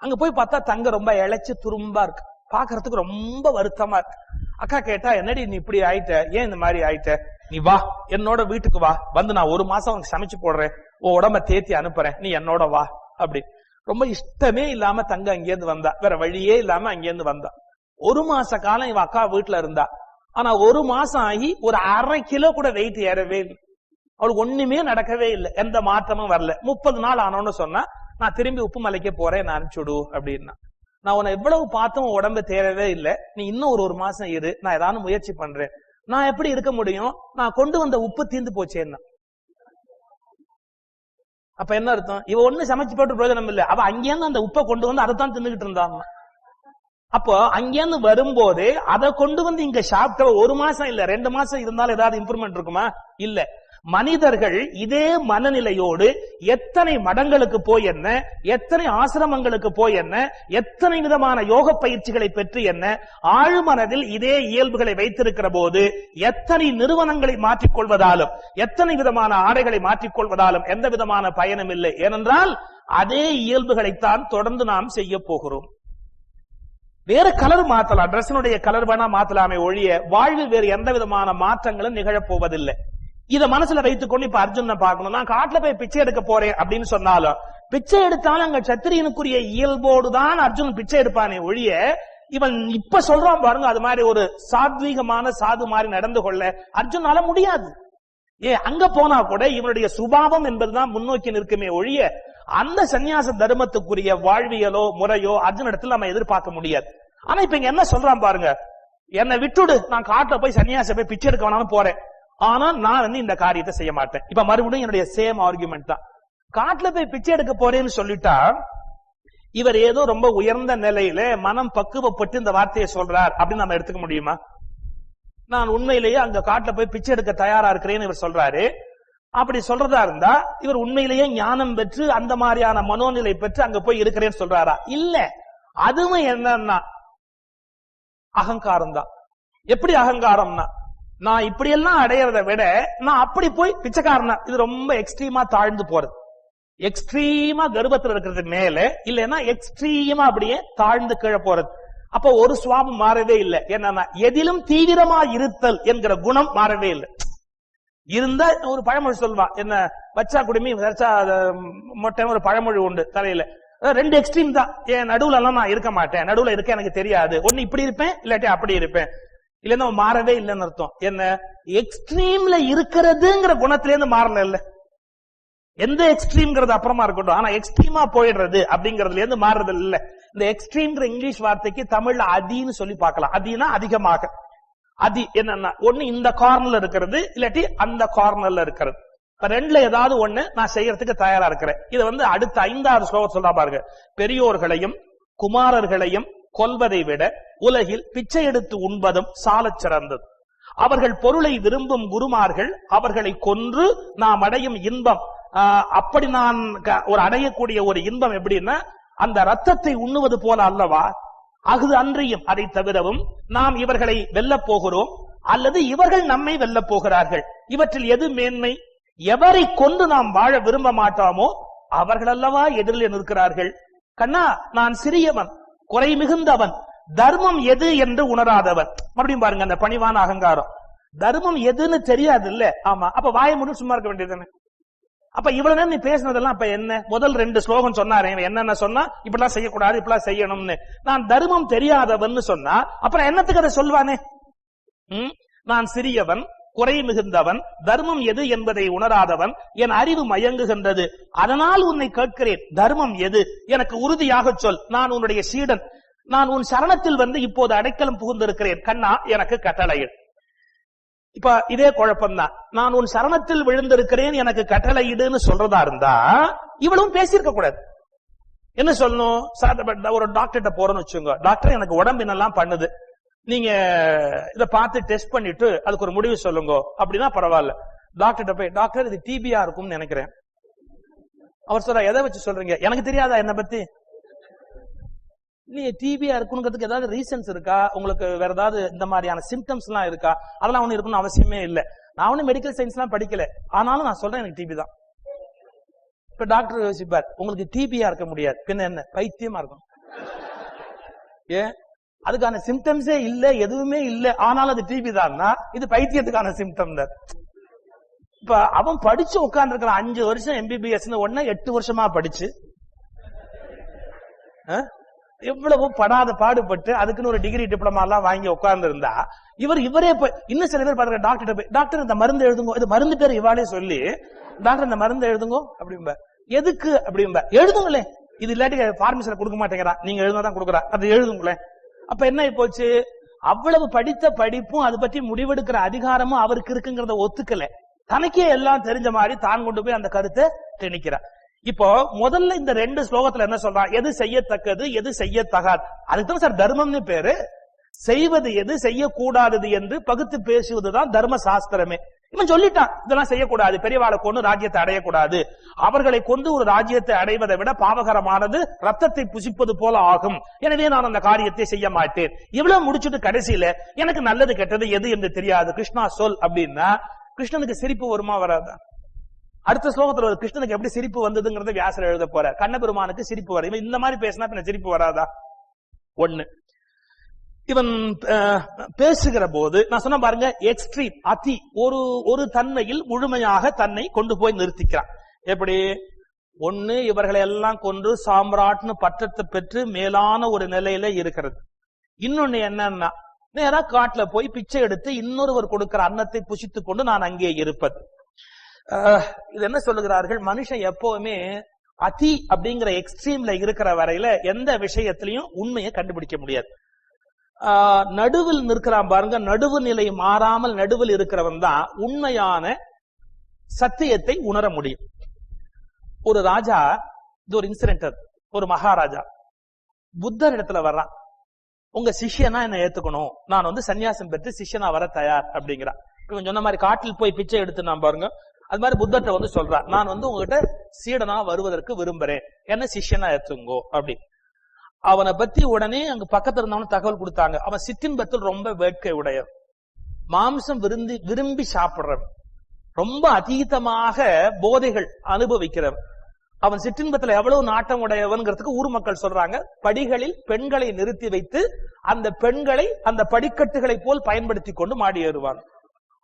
அங்க போய் பார்த்தா தங்க ரொம்ப இழைச்சு துரும்பா இருக்கு. பாக்குறதுக்கு ரொம்ப வருத்தமா இருக்கு. அக்கா கேட்டா, என்னடி நீ இப்படி ஆயிட்ட, ஏன் இந்த மாதிரி ஆயிட்ட, நீ வா என்னோட வீட்டுக்கு வா, நான் 1 மாசம் உனக்கு சமைச்சு போடுறேன், உன் உடம்ப தேத்தி அனுப்புறேன், நீ என்னோட வா அப்படி. ரொம்ப இஷ்டமே இல்லாம தங்க அங்கேருந்து வந்தா, வேற வழியே இல்லாம அங்கேருந்து வந்தா. 1 மாச காலம் இவ அக்கா வீட்டுல இருந்தா. ஆனா 1 மாசம் ஆகி ஒரு 1/2 கிலோ கூட வெயிட் ஏறவே இல்லை. அவளுக்கு ஒண்ணுமே நடக்கவே இல்லை, எந்த மாற்றமும் வரல. 30 நாள் ஆனோன்னு சொன்னா, நான் திரும்பி உப்பு மலைக்கே போறேன், நான் அனுப்பிச்சுடு அப்படின்னா. நான் உன்னை எவ்வளவு பார்த்தும் உடம்பு தேரவே இல்லை, நீ இன்னும் ஒரு மாசம் இரு, நான் ஏதாவது முயற்சி பண்றேன். நான் எப்படி இருக்க முடியும், நான் கொண்டு வந்த உப்பு தீர்ந்து போச்சேன்னா. அப்ப என்ன அர்த்தம், இவ ஒண்ணு சமைச்சு போட்டு பிரயோஜனம் இல்லை, அவ அங்கேருந்து அந்த உப்பை கொண்டு வந்து அதைத்தான் தின்னுகிட்டு இருந்தாங்க. அப்போ அங்கேருந்து வரும்போதே அதை கொண்டு வந்து இங்க சாப்பிட்ட 1 மாசம் இல்ல 2 மாசம் இருந்தாலும் ஏதாவது இம்ப்ரூவ்மெண்ட் இருக்குமா? இல்ல. மனிதர்கள் இதே மனநிலையோடு எத்தனை மடங்களுக்கு போய் என்ன, எத்தனை ஆசிரமங்களுக்கு போய் என்ன, எத்தனை விதமான யோக பயிற்சிகளை பெற்று என்ன, ஆழ்மனதில் இதே இயல்புகளை வைத்திருக்கிற போது எத்தனை நிறுவனங்களை மாற்றிக்கொள்வதாலும், எத்தனை விதமான ஆடைகளை மாற்றிக்கொள்வதாலும் எந்த விதமான பயனும் இல்லை. ஏனென்றால் அதே இயல்புகளைத்தான் தொடர்ந்து நாம் செய்ய போகிறோம். வேற கலர் மாத்தலாம், டிரெஸ்னுடைய கலர் வேணா மாத்தலாமே ஒழிய வாழ்வில் வேறு எந்த விதமான மாற்றங்களும் நிகழப்போவதில்லை. இத மனசுல வைத்துக்கொண்டு இப்ப அர்ஜுன பார்க்கணும். நான் காட்டுல போய் பிச்சை எடுக்க போறேன் அப்படின்னு சொன்னாலும், பிச்சை எடுத்தாலும் அங்க சத்திரியனுக்குரிய இயல்போடுதான் அர்ஜுனன் பிச்சை எடுப்பானே ஒழிய, இவன் இப்ப சொல்றான் பாருங்க, அது மாதிரி ஒரு சாத்வீகமான சாது மாதிரி நடந்து கொள்ள அர்ஜுனால முடியாது. அங்க போனா கூட இவனுடைய சுபாவம் என்பதுதான் முன்னோக்கி நிற்குமே ஒழிய, அந்த சன்னியாச தர்மத்துக்குரிய வாழ்வியலோ முறையோ அர்ஜுனிடத்தில் நம்ம எதிர்பார்க்க முடியாது. ஆனா இப்ப இங்க என்ன சொல்றான் பாருங்க, என்னை விட்டுடு, நான் காட்டுல போய் சன்னியாச போய் பிச்சை எடுக்க வேணாலும் போறேன், ஆனா நான் இந்த காரியத்தை செய்ய மாட்டேன். இப்ப மறுபடியும் என்னுடைய சேம் ஆர்குமெண்ட் தான். காட்டுல போய் பிச்சை எடுக்க போறேன்னு சொல்லிட்டா, இவர் ஏதோ ரொம்ப உயர்ந்த நிலையில மனம் பக்குவப்பட்டு இந்த வார்த்தையை சொல்றார் அப்படின்னு நம்ம எடுத்துக்க முடியுமா? நான் உண்மையிலேயே அங்க காட்டுல போய் பிச்சை எடுக்க தயாரா இருக்கிறேன்னு இவர் சொல்றாரு. அப்படி சொல்றதா இருந்தா இவர் உண்மையிலேயே ஞானம் பெற்று அந்த மாதிரியான மனோநிலை பெற்று அங்க போய் இருக்கிறேன்னு சொல்றாரா? இல்ல. அதுவும் என்னன்னா அகங்காரம் தான். எப்படி அகங்காரம்னா, நான் இப்படி எல்லாம் அடையறதை விட நான் அப்படி போய் பிச்சைக்காரனா, இது ரொம்ப எக்ஸ்ட்ரீமா தாழ்ந்து போறது. எக்ஸ்ட்ரீமா கர்ப்பத்தில் இருக்கிறது மேல, இல்லைன்னா எக்ஸ்ட்ரீமா அப்படியே தாழ்ந்து கீழே போறது. அப்ப ஒரு சுவாபம் மாறவே இல்லை. என்னன்னா எதிலும் தீவிரமா இருத்தல் என்கிற குணம் மாறவே இல்லை. இருந்தா ஒரு பழமொழி சொல்வான், என்ன வச்சா குடுமி வச்சா மொட்டை, ஒரு பழமொழி உண்டு தலையில. 2 எக்ஸ்ட்ரீம் தான். ஏன் நடுவுல எல்லாம் நான் இருக்க மாட்டேன், நடுவுல இருக்க எனக்கு தெரியாது, ஒண்ணு இப்படி இருப்பேன் இல்லாட்டி அப்படி இருப்பேன். இல்லன்னா மாறவே இல்லைன்னு அர்த்தம். என்ன எக்ஸ்ட்ரீம்ல இருக்கிறதுங்கிற குணத்திலேருந்து மாறல இல்ல. எந்த எக்ஸ்ட்ரீம்ங்கிறது அப்புறமா இருக்கட்டும், ஆனா எக்ஸ்ட்ரீமா போயிடுறது அப்படிங்கறதுல இருந்து மாறுறது இல்ல. இந்த எக்ஸ்ட்ரீம்ங்கிற இங்கிலீஷ் வார்த்தைக்கு தமிழ்ல அதின்னு சொல்லி பார்க்கலாம். அதினா அதிகமாக. அதி என்னன்னா ஒண்ணு இந்த கார்னர்ல இருக்கிறது, இல்லாட்டி அந்த கார்னர்ல இருக்கிறது. இப்ப 2ல ஏதாவது ஒண்ணு நான் செய்யறதுக்கு தயாரா இருக்கிறேன். இதை அடுத்த 5வது ஸ்லோகம் சொல்ல பாருங்க. பெரியோர்களையும் குமாரர்களையும் கொல்வதை விட உலகில் பிச்சை எடுத்து உண்பதும் சாலச் சிறந்தது. அவர்கள் பொருளை விரும்பும் குருமார்கள் அவர்களை கொன்று நாம் அடையும் இன்பம், அப்படி நான் ஒரு அடையக்கூடிய ஒரு இன்பம் எப்படின்னா, அந்த ரத்தத்தை உண்ணுவது போல அல்லவா? அகுது அன்றியும் அதை தவிரவும் நாம் இவர்களை வெல்ல போகிறோம், அல்லது இவர்கள் நம்மை வெல்ல போகிறார்கள். இவற்றில் எது மேன்மை? எவரை கொண்டு நாம் வாழ விரும்ப மாட்டோமோ அவர்கள் அல்லவா எதிரில் நிற்கிறார்கள். கண்ணா, நான் சிறியவன், குறை மிகுந்தவன், தர்மம் எது என்று உணராதவன். மறுபடியும் பாருங்க அந்த பணிவான அகங்காரம். தர்மம் எதுன்னு தெரியாது இல்ல. ஆமா, அப்ப வாயை மட்டும் சும்மா இருக்க வேண்டியதுதானே. அப்ப இவ்வளவு நேரம் நீ பேசினதெல்லாம் அப்ப என்ன? முதல் 2 ஸ்லோகம் சொன்னாரே, என்னென்ன சொன்னா இப்படிலாம் செய்யக்கூடாது இப்படிலாம் செய்யணும்னு. நான் தர்மம் தெரியாதவன் சொன்னா அப்புறம் என்னத்துக்கு அதை சொல்வானே? நான் சிறியவன், குறை மிகுந்தவன், தர்மம் எது என்பதை உணராதவன், என் அறிவு மயங்குகின்றது, அதனால் உன்னை கேட்கிறேன், தர்மம் எது எனக்கு உறுதியாக சொல், நான் உன்னுடைய சீடன், நான் உன் சரணத்தில் இப்போது அடைக்கலம் புகுந்திருக்கிறேன், கண்ணா எனக்கு கட்டளையிடு. இப்ப இதே குழப்பம்தான். நான் உன் சரணத்தில் விழுந்திருக்கிறேன், எனக்கு கட்டளையிடுன்னு சொல்றதா இருந்தா இவளும் பேசியிருக்க கூடாது. என்ன சொல்லணும்? ஒரு டாக்டர்கிட்ட போறோம்னு வச்சுங்க, டாக்டர் எனக்கு உடம்பு என்னெல்லாம் பண்ணுது, நீங்க இத பார்த்து டெஸ்ட் பண்ணிட்டு அதுக்கு ஒரு முடிவு சொல்லுங்க அப்படின்னா பரவாயில்ல. டாக்டர்கிட்ட போய், டாக்டர் இது டிபியா இருக்கும்னு நினைக்கிறேன். அவர் சொல்ற, எதை வச்சு சொல்றீங்க? எனக்கு தெரியாதா என்ன பத்தி? இல்லையே டிபியா இருக்குங்கிறதுக்கு ஏதாவது ரீசன்ஸ் இருக்கா, உங்களுக்கு வேற ஏதாவது இந்த மாதிரியான சிம்டம்ஸ் எல்லாம் இருக்கா? அதெல்லாம் ஒண்ணு இருக்கணும்னு அவசியமே இல்லை. நான் ஒன்னும் மெடிக்கல் சயின்ஸ் எல்லாம் படிக்கல, ஆனாலும் நான் சொல்றேன் எனக்கு டிபி தான். இப்ப டாக்டர் யோசிப்பார், உங்களுக்கு டிபியா இருக்க முடியாது, பின்ன என்ன பைத்தியமா இருக்கும். ஏன் அதுக்கான சிம்டம்ஸே இல்ல, எதுவுமே இல்ல, ஆனாலும் அது டிபி தான், இது பைத்தியத்துக்கான சிம்டம் தான். இப்ப அவன் படிச்சு உட்கார்ந்து இருக்கிறான் 5 வருஷம் MBBS ஒண்ணு 8 வருஷமா படிச்சு எவ்வளவு படாத பாடுபட்டு அதுக்குன்னு ஒரு டிகிரி டிப்ளமா எல்லாம் வாங்கி உட்கார்ந்து இருந்தா இவரே இன்னும் சில பேர் பாருங்க டாக்டர் டாக்டர் இந்த மருந்து எழுதுங்க, இது மருந்து பேர் இவாளே சொல்லி டாக்டர் இந்த மருந்து எழுதுங்க அப்படிம்ப. எதுக்கு அப்படிம்ப? எழுதுங்களே, இது இல்லாட்டி பார்மசில கொடுக்க மாட்டேங்கிறான், நீங்க எழுதுனாதான் கொடுக்குறா, அது எழுதுங்களேன். அப்ப என்ன போச்சு, அவ்வளவு படித்த படிப்பும் அதை பற்றி முடிவெடுக்கிற அதிகாரமும் அவருக்கு இருக்குங்கிறத ஒத்துக்கல, தனக்கே எல்லாம் தெரிஞ்ச மாதிரி தான் கொண்டு போய் அந்த கருத்தை திணிக்கிறார். இப்போ முதல்ல இந்த 2 ஸ்லோகத்துல என்ன சொல்றான், எது செய்யத்தக்கது எது செய்யத்தகாது, அதுக்குதான் சார் தர்மம்னு பேரு. செய்வது எது செய்யக்கூடாதது என்று பகுத்து பேசுவதுதான் தர்ம சாஸ்திரமே. இவன் சொல்லிட்டான் இதெல்லாம் செய்யக்கூடாது, பெரியவாளை கொண்டு ராஜ்யத்தை அடையக்கூடாது, அவர்களை கொண்டு ஒரு ராஜ்யத்தை அடைவதை விட பாவகரமானது ரத்தத்தை புசிப்பது போல ஆகும், எனவே நான் அந்த காரியத்தை செய்ய மாட்டேன். இவ்வளவு முடிச்சுட்டு கடைசியில எனக்கு நல்லது கெட்டது எது என்று தெரியாது, கிருஷ்ணா சொல் அப்படின்னா கிருஷ்ணனுக்கு சிரிப்பு வருமா வராதா? அடுத்த ஸ்லோகத்துல ஒரு கிருஷ்ணனுக்கு எப்படி சிரிப்பு வந்ததுங்கிறத வியாசர் எழுத போற. கண்ணபெருமானுக்கு சிரிப்பு வரும், இவன் இந்த மாதிரி பேசினா பின்ன சிரிப்பு வராதா? ஒண்ணு, இவன் பேசுகிற போது நான் சொன்ன பாருங்க, எக்ஸ்ட்ரீம் அதி ஒரு தன்மையில் முழுமையாக தன்னை கொண்டு போய் நிறுத்திக்கிறான். எப்படி? ஒண்ணு, இவர்களை எல்லாம் கொன்று சாம்ராட்னு பட்டத்தை பெற்று மேலான ஒரு நிலையில இருக்கிறது. இன்னொன்னு என்னன்னா, நேரா காட்டுல போய் பிச்சை எடுத்து இன்னொருவர் கொடுக்கிற அன்னத்தை புசித்து கொண்டு நான் அங்கே இருப்பது. இது என்ன சொல்லுகிறார்கள், மனுஷன் எப்பவுமே அதி அப்படிங்கிற எக்ஸ்ட்ரீம்ல இருக்கிற வரையில எந்த விஷயத்திலையும் உண்மையை கண்டுபிடிக்க முடியாது. நடுவில் நிற்கிறான் பாருங்க, நடுவு நிலை மாறாமல் நடுவில் இருக்கிறவன் தான் உண்மையான சத்தியத்தை உணர முடியும். ஒரு ராஜா, இது ஒரு இன்சிடென்ட், ஒரு மகாராஜா புத்தர் இடத்துல வர்றான், உங்க சிஷ்யனா என்ன ஏத்துக்கணும், நான் சன்னியாசம் பெற்று சிஷ்யனா வர தயார் அப்படிங்கிறான். இவன் சொன்ன மாதிரி காட்டில் போய் பிச்சை எடுத்து நான் பாருங்க, அது மாதிரி புத்தர்ட்ட சொல்றான், நான் உங்ககிட்ட சீடனா வருவதற்கு விரும்புறேன், என்ன சிஷ்யனா ஏத்துங்கோ அப்படி. அவனை பத்தி உடனே அங்க பக்கத்துல இருந்தவன தகவல் கொடுத்தாங்க, அவன் சிற்றின்பத்தில் ரொம்ப வேட்கை உடையவன், மாம்சம் விரும்பி சாப்பிடுறவன், ரொம்ப அதீதமாக போதைகள் அனுபவிக்கிறவன். அவன் சிற்றின்பத்துல எவ்வளவு நாட்டம் உடையவன்கிறதுக்கு ஊர் மக்கள் சொல்றாங்க, படிகளில் பெண்களை நிறுத்தி வைத்து அந்த பெண்களை அந்த படிக்கட்டுகளை போல் பயன்படுத்தி கொண்டு மாடி ஏறுவான்.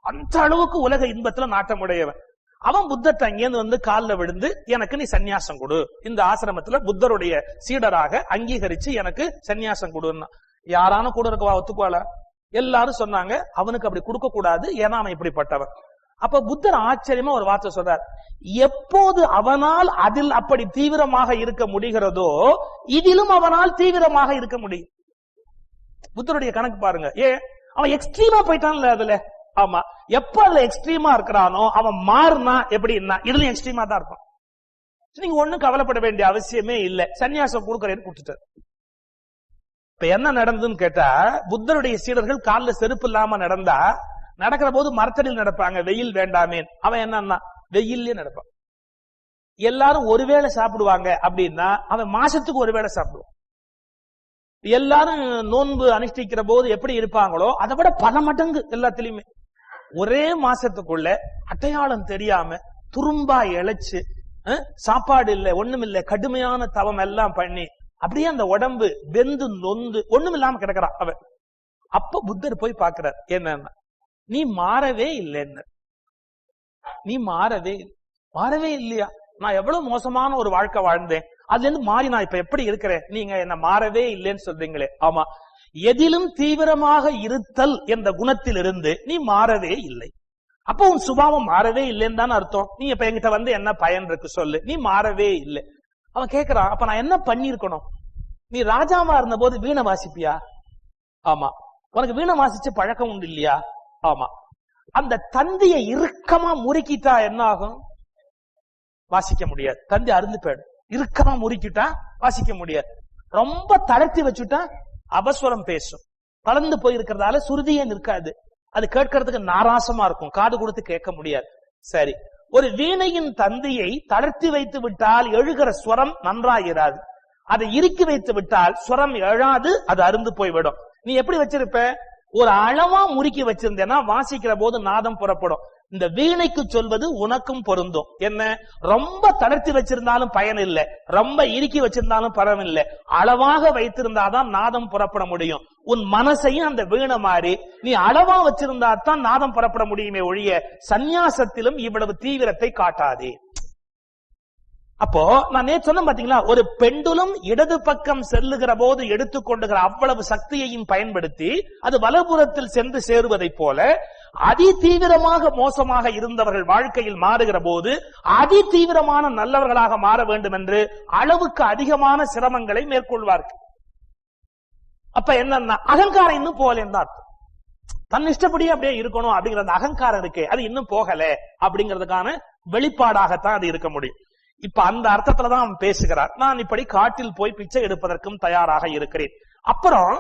அந்த அளவுக்கு உலக இன்பத்துல நாட்டம் உடையவன். அவன் புத்தர்ட்ட அங்கேருந்து காலில் விழுந்து, எனக்கு நீ சன்னியாசம் கொடு, இந்த ஆசிரமத்துல புத்தருடைய சீடராக அங்கீகரிச்சு எனக்கு சன்னியாசம் கொடுன்னா. யாரான கூட இருக்கவா ஒத்துக்குவாளா? எல்லாரும் சொன்னாங்க அவனுக்கு அப்படி கொடுக்க கூடாது, ஏன்னா அவன் இப்படிப்பட்டவன். அப்ப புத்தர் ஆச்சரியமா ஒரு வார்த்தை சொல்றார், எப்போது அவனால் அதில் அப்படி தீவிரமாக இருக்க முடிகிறதோ இதிலும் அவனால் தீவிரமாக இருக்க முடியும். புத்தருடைய கணக்கு பாருங்க, அவன் எக்ஸ்ட்ரீமா போயிட்டான்ல அதுல. ஆமா, எப்ப அதுல எக்ஸ்ட்ரீமா இருக்கிறானோ அவன் மாறினா எப்படின்னா இதுல எக்ஸ்ட்ரீமா தான் இருப்பான். நீங்க ஒண்ணும் கவலைப்பட வேண்டிய அவசியமே இல்லை, சன்னியாசம் கொடுக்கறேன்னு கொடுத்துட்டார். இப்ப என்ன நடந்ததுன்னு கேட்டா, புத்தருடைய சீடர்கள் காலில் செருப்பு இல்லாம நடந்தா, நடக்கிற போது மரத்தடியில் நடப்பாங்க, வெயில் வேண்டாமே. அவன் என்னன்னா வெயிலே நடப்பான். எல்லாரும் ஒருவேளை சாப்பிடுவாங்க அப்படின்னா அவன் மாசத்துக்கு ஒருவேளை சாப்பிடுவான். எல்லாரும் நோன்பு அனுஷ்டிக்கிற போது எப்படி இருப்பாங்களோ அதை விட பல மடங்கு எல்லாத்திலுமே ஒரே மாசத்துக்குள்ள அடையாளம் தெரியாம துரும்பா இழைச்சு, சாப்பாடு இல்ல ஒண்ணும் இல்ல, கடுமையான தவம் எல்லாம் பண்ணி அப்படியே அந்த உடம்பு வெந்து நொந்து ஒண்ணும் இல்லாம கிடக்குறான் அவன். அப்ப புத்தர் போய் பாக்குறார், என்னன்னா நீ மாறவே இல்லைன்னு. நீ மாறவே இல்லையா? நான் எவ்வளவு மோசமான ஒரு வாழ்க்கை வாழ்ந்தேன், அதுல இருந்து மாறி நான் இப்ப எப்படி இருக்கிறேன், நீங்க என்ன மாறவே இல்லைன்னு சொல்றீங்களே. ஆமா, எதிலும் தீவிரமாக இருத்தல் என்ற குணத்தில் இருந்து நீ மாறவே இல்லை. அப்ப உன் சுபாவம் மாறவே இல்லைன்னு தானே அர்த்தம். நீ இப்ப என்கிட்ட என்ன பயன் இருக்கு சொல்லு, நீ மாறவே இல்லை. அவன் கேக்குறான், அப்ப நான் என்ன பண்ணிருக்கணும்? நீ ராஜாவா இருந்த போது வீணை வாசிப்பியா? ஆமா. உனக்கு வீணை வாசிச்ச பழக்கம் உண்டு இல்லையா? ஆமா. அந்த தந்தியை இறுக்கமா முறுக்கிட்டா என்ன ஆகும்? வாசிக்க முடியாது, தந்தி அருந்து போயிடும். இறுக்கமா முறுக்கிட்டா வாசிக்க முடியாது. ரொம்ப தளர்த்தி வச்சுட்டா அபஸ்வரம் பேசும். கலந்து போயிருக்கிறதால சுருதியே நிற்காது, அது கேட்கறதுக்கு நாராசமா இருக்கும், காது கொடுத்து கேட்க முடியாது. சரி, ஒரு வீணையின் தந்தியை தளர்த்தி வைத்து விட்டால் எழுகிற ஸ்வரம் நன்றாயிராது. அதை இறுக்கி வைத்து விட்டால் சுரம் எழாது, அது அருந்து போய்விடும். நீ எப்படி வச்சிருப்ப? ஒரு அளவா முறுக்கி வச்சிருந்தேன்னா வாசிக்கிற போது நாதம் புறப்படும். இந்த வீணைக்கு சொல்வது உனக்கும் பொருந்தும். என்ன, ரொம்ப தளர்த்தி வச்சிருந்தாலும் பயன் இல்லை, ரொம்ப இறுக்கி வச்சிருந்தாலும் பரவாயில்லை, அளவாக வைத்திருந்தாதான் நாதம் புறப்பட முடியும். உன் மனசையும் அந்த வீணை மாதிரி நீ அளவா வச்சிருந்தா தான் நாதம் புறப்பட முடியுமே ஒழிய சந்நியாசத்திலும் இவ்வளவு தீவிரத்தை காட்டாதே. அப்போ நான் நேற்று சொன்ன பாத்தீங்களா, ஒரு பெண்டுலும் இடது பக்கம் செல்லுகிற போது எடுத்துக்கொண்டுகிற அவ்வளவு சக்தியையும் பயன்படுத்தி அது வலப்புறத்தில் சென்று சேருவதை போல அதி தீவிரமாக மோசமாக இருந்தவர்கள் வாழ்க்கையில் மாறுகிற போது அதி தீவிரமான நல்லவர்களாக மாற வேண்டும் என்று அளவுக்கு அதிகமான சிரமங்களை மேற்கொள்வார்கள். அப்ப என்னன்னா அகங்காரம் இன்னும் போகலன்னு தான் அர்த்தம். தன் இஷ்டப்படியே அப்படியே இருக்கணும் அப்படிங்கிற அந்த அகங்காரம் இருக்கு, அது இன்னும் போகல அப்படிங்கிறதுக்கான வெளிப்பாடாகத்தான் அது இருக்க முடியும். இப்ப அந்த அர்த்தத்துலதான் அவன் பேசுகிறார். நான் இப்படி காட்டில் போய் பிச்சை எடுப்பதற்கும் தயாராக இருக்கிறேன். அப்புறம்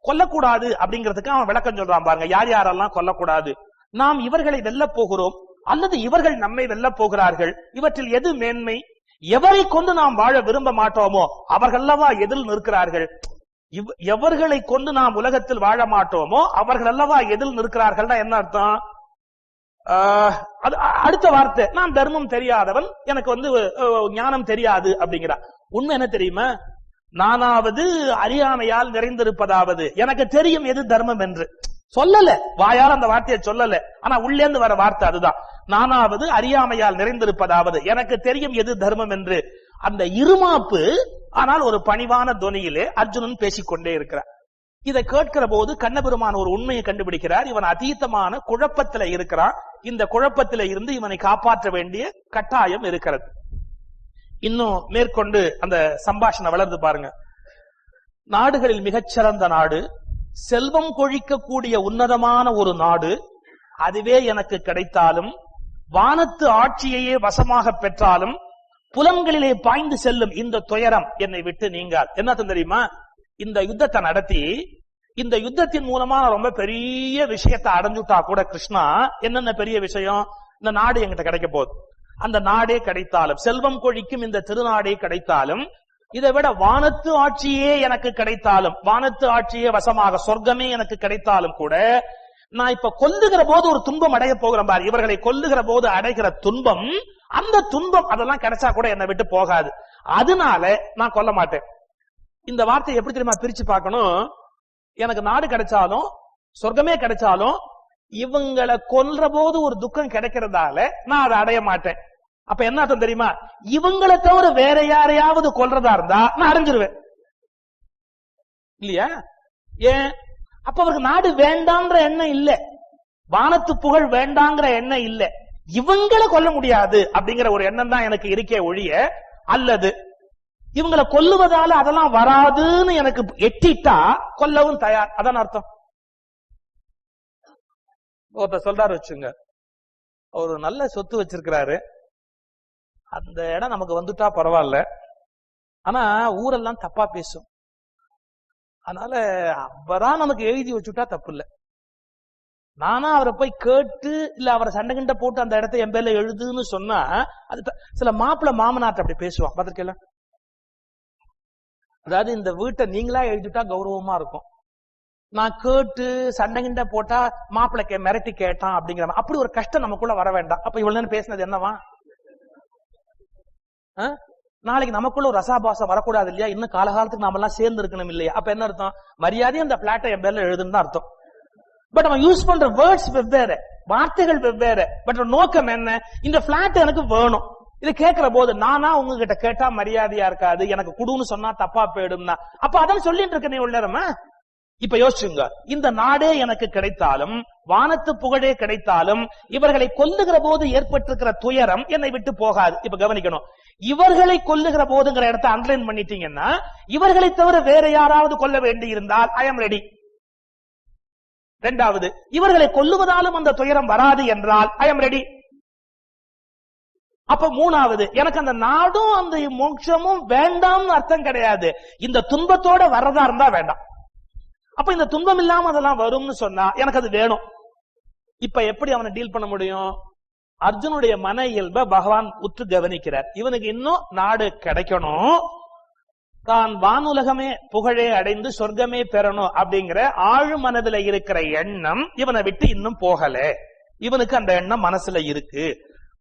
கொல்லக்கூடாது அப்படிங்கிறதுக்கு அவன் விளக்கம் சொல்றான் பாருங்க. யார் யாரெல்லாம் கொல்லக்கூடாது? நாம் இவர்களை வெல்ல போகிறோம் அல்லது இவர்கள் நம்மை வெல்ல போகிறார்கள், இவற்றில் எது மேன்மை? எவரை கொண்டு நாம் வாழ விரும்ப மாட்டோமோ அவர்களல்லவா எதில் நிற்கிறார்கள். எவர்களை கொண்டு நாம் உலகத்தில் வாழ மாட்டோமோ அவர்கள் அல்லவா எதில் நிற்கிறார்கள். என்ன அர்த்தம்? அடுத்த வார்த்தை, நான் தர்மம் தெரியாதவன், எனக்கு ஞானம் தெரியாது அப்படிங்கிறார். உண்மை என்ன தெரியுமா? நானாவது அறியாமையால் நிறைந்திருப்பதாவது எனக்கு தெரியும் எது தர்மம் என்று சொல்லல, வாயால் அந்த வார்த்தையை சொல்லல, ஆனா உள்ளேந்து வர வார்த்தை அதுதான். நானாவது அறியாமையால் நிறைந்திருப்பதாவது எனக்கு தெரியும் எது தர்மம் என்று. அந்த இருமாப்பு ஆனால் ஒரு பணிவான தொனியிலே அர்ஜுனன் பேசிக்கொண்டே இருக்கிறார். இதை கேட்கிற போது கண்ணபெருமான் ஒரு உண்மையை கண்டுபிடிக்கிறார். இவன் அதீதமான குழப்பத்தில இருக்கிறான். இந்த குழப்பத்தில இருந்து இவனை காப்பாற்ற வேண்டிய கட்டாயம் இருக்கிறது. இன்னும் மேற்கொண்டு அந்த சம்பாஷணை வளர்ந்து பாருங்க. நாடுகளில் மிகச்சிறந்த நாடு, செல்வம் கொழிக்கக்கூடிய உன்னதமான ஒரு நாடு, அதுவே எனக்கு கிடைத்தாலும், வானத்து ஆட்சியையே வசமாக பெற்றாலும், புலன்களிலே பாய்ந்து செல்லும் இந்த துயரம் என்னை விட்டு நீங்காது. என்ன தெரியுமா? இந்த யுத்தத்தை நடத்தி இந்த யுத்தத்தின் மூலமா ரொம்ப பெரிய விஷயத்தை அடைஞ்சுட்டா கூட கிருஷ்ணா, என்னென்ன பெரிய விஷயம்? இந்த நாடு என்கிட்ட கிடைக்க போகுது. அந்த நாடே கிடைத்தாலும், செல்வம் கொழிக்கும் இந்த திருநாடே கிடைத்தாலும், இதை விட வானத்து ஆட்சியே எனக்கு கிடைத்தாலும், வானத்து ஆட்சியே வசமாக சொர்க்கமே எனக்கு கிடைத்தாலும் கூட, நான் இப்ப கொல்லுகிற போது ஒரு துன்பம் அடைய போகிறேன் பாரு, இவர்களை கொல்லுகிற போது அடைகிற துன்பம், அந்த துன்பம் அதெல்லாம் கிடைச்சா கூட என்னை விட்டு போகாது, அதனால நான் கொல்ல மாட்டேன். இந்த வார்த்தையை எப்படி தெரியுமா பிரிச்சு பார்க்கணும்? எனக்கு நாடு கிடைச்சாலும் சொர்க்கமே கிடைச்சாலும் இவங்களை கொல்ற போது ஒரு துக்கம் கிடைக்கிறதால நான் அதை அடைய மாட்டேன். அப்ப என்ன அர்த்தம் தெரியுமா? இவங்களை தவிர வேற யாரையாவது கொல்றதா இருந்தா நான் அடைஞ்சிருவேன் இல்லையா? ஏன்? அப்ப அவருக்கு நாடு வேண்டான்ற எண்ணம் இல்ல, வானத்து புகழ் வேண்டாங்கிற எண்ணம் இல்ல, இவங்களை கொல்ல முடியாது அப்படிங்கிற ஒரு எண்ணம் தான் எனக்கு இருக்கே ஒழிய, அல்லது இவங்களை கொல்லுவதால அதெல்லாம் வராதுன்னு எனக்கு எட்டிட்டா கொல்லவும் தயார். அதான் அர்த்தம். ஒருத்தர் சொல்றாரு வச்சுங்க, ஒரு நல்ல சொத்து வச்சிருக்கிறாரு, அந்த இடம் நமக்கு வந்துட்டா பரவாயில்ல, ஆனா ஊரெல்லாம் தப்பா பேசும், அதனால அவரா நமக்கு எழுதி வச்சுட்டா தப்பு இல்ல, நானா அவரை போய் கேட்டு இல்ல அவரை சண்டை கிண்ட போட்டு அந்த இடத்த என் பேர்ல எழுதுன்னு சொன்னா அது சில மாப்பிள்ள மாமனாட்ட அப்படி பேசுவான் பாத்திருக்கல. அதாவது இந்த வீட்டை நீங்களா எழுதிட்டா கௌரவமா இருக்கும், நான் கேட்டு சண்டை கிண்ட போட்டா மாப்பிள்ளை மிரட்டி கேட்டான் அப்படிங்கிற அப்படி ஒரு கஷ்டம் நமக்குள்ள வர வேண்டாம். அப்ப இவ்வளவு நேரம் பேசினது என்னவா? நாளைக்கு நமக்குள்ள ஒரு ரசாபாசம் வரக்கூடாது இல்லையா? இன்னும் காலகாலத்துக்கு நாம எல்லாம் சேர்ந்து இருக்கணும் இல்லையா? அப்ப என்ன அர்த்தம்? மரியாதையும் அந்த பிளாட்டை என் பேர்ல எழுதுன்னு அர்த்தம். பட் அவன் யூஸ் பண்ற வேர்ட்ஸ் வெவ்வேறு, வார்த்தைகள் வெவ்வேறு, பட் நோக்கம் என்ன? இந்த பிளாட் எனக்கு வேணும். இதை கேட்கிற போது நானா உங்ககிட்ட கேட்டா மரியாதையா இருக்காது, எனக்கு குடுன்னு சொன்னா தப்பா போயிடும்னா, அப்ப அதான் சொல்லிட்டு இருக்க நீ உள்ளமா. இப்ப யோசிச்சுங்க, இந்த நாடே எனக்கு கிடைத்தாலும், வானத்து புகழே கிடைத்தாலும், இவர்களை கொல்லுகிற போது ஏற்பட்டிருக்கிற துயரம் என்னை விட்டு போகாது. இப்ப கவனிக்கணும், இவர்களை கொல்லுகிற போதுங்கிற இடத்தை அண்டர்லைன் பண்ணிட்டீங்கன்னா, இவர்களை தவிர வேற யாராவது கொல்ல வேண்டி இருந்தால் ஐ எம் ரெடி. இரண்டாவது, இவர்களை கொல்லுவதாலும் அந்த துயரம் வராது என்றால் ஐ எம் ரெடி. அப்ப மூணாவது, எனக்கு அந்த நாடும் அந்த மோட்சமும் வேண்டாம்னு அர்த்தம் கிடையாது, இந்த துன்பத்தோட வர்றதா இருந்தா வேண்டாம். அப்ப இந்த துன்பம் இல்லாம அதெல்லாம் வரும்னு சொன்னா எனக்கு அது வேணும். இப்ப எப்படி அவனை டீல் பண்ண முடியும்? அர்ஜுனுடைய மன இயல்பை பகவான் உற்று கவனிக்கிறார். இவனுக்கு இன்னும் நாடு கிடைக்கணும், தான் வானுலகமே புகழே அடைந்து சொர்க்கமே பெறணும் அப்படிங்கிற ஆழ் மனதுல இருக்கிற எண்ணம் இவனை விட்டு இன்னும் போகல. இவனுக்கு அந்த எண்ணம் மனசுல இருக்கு.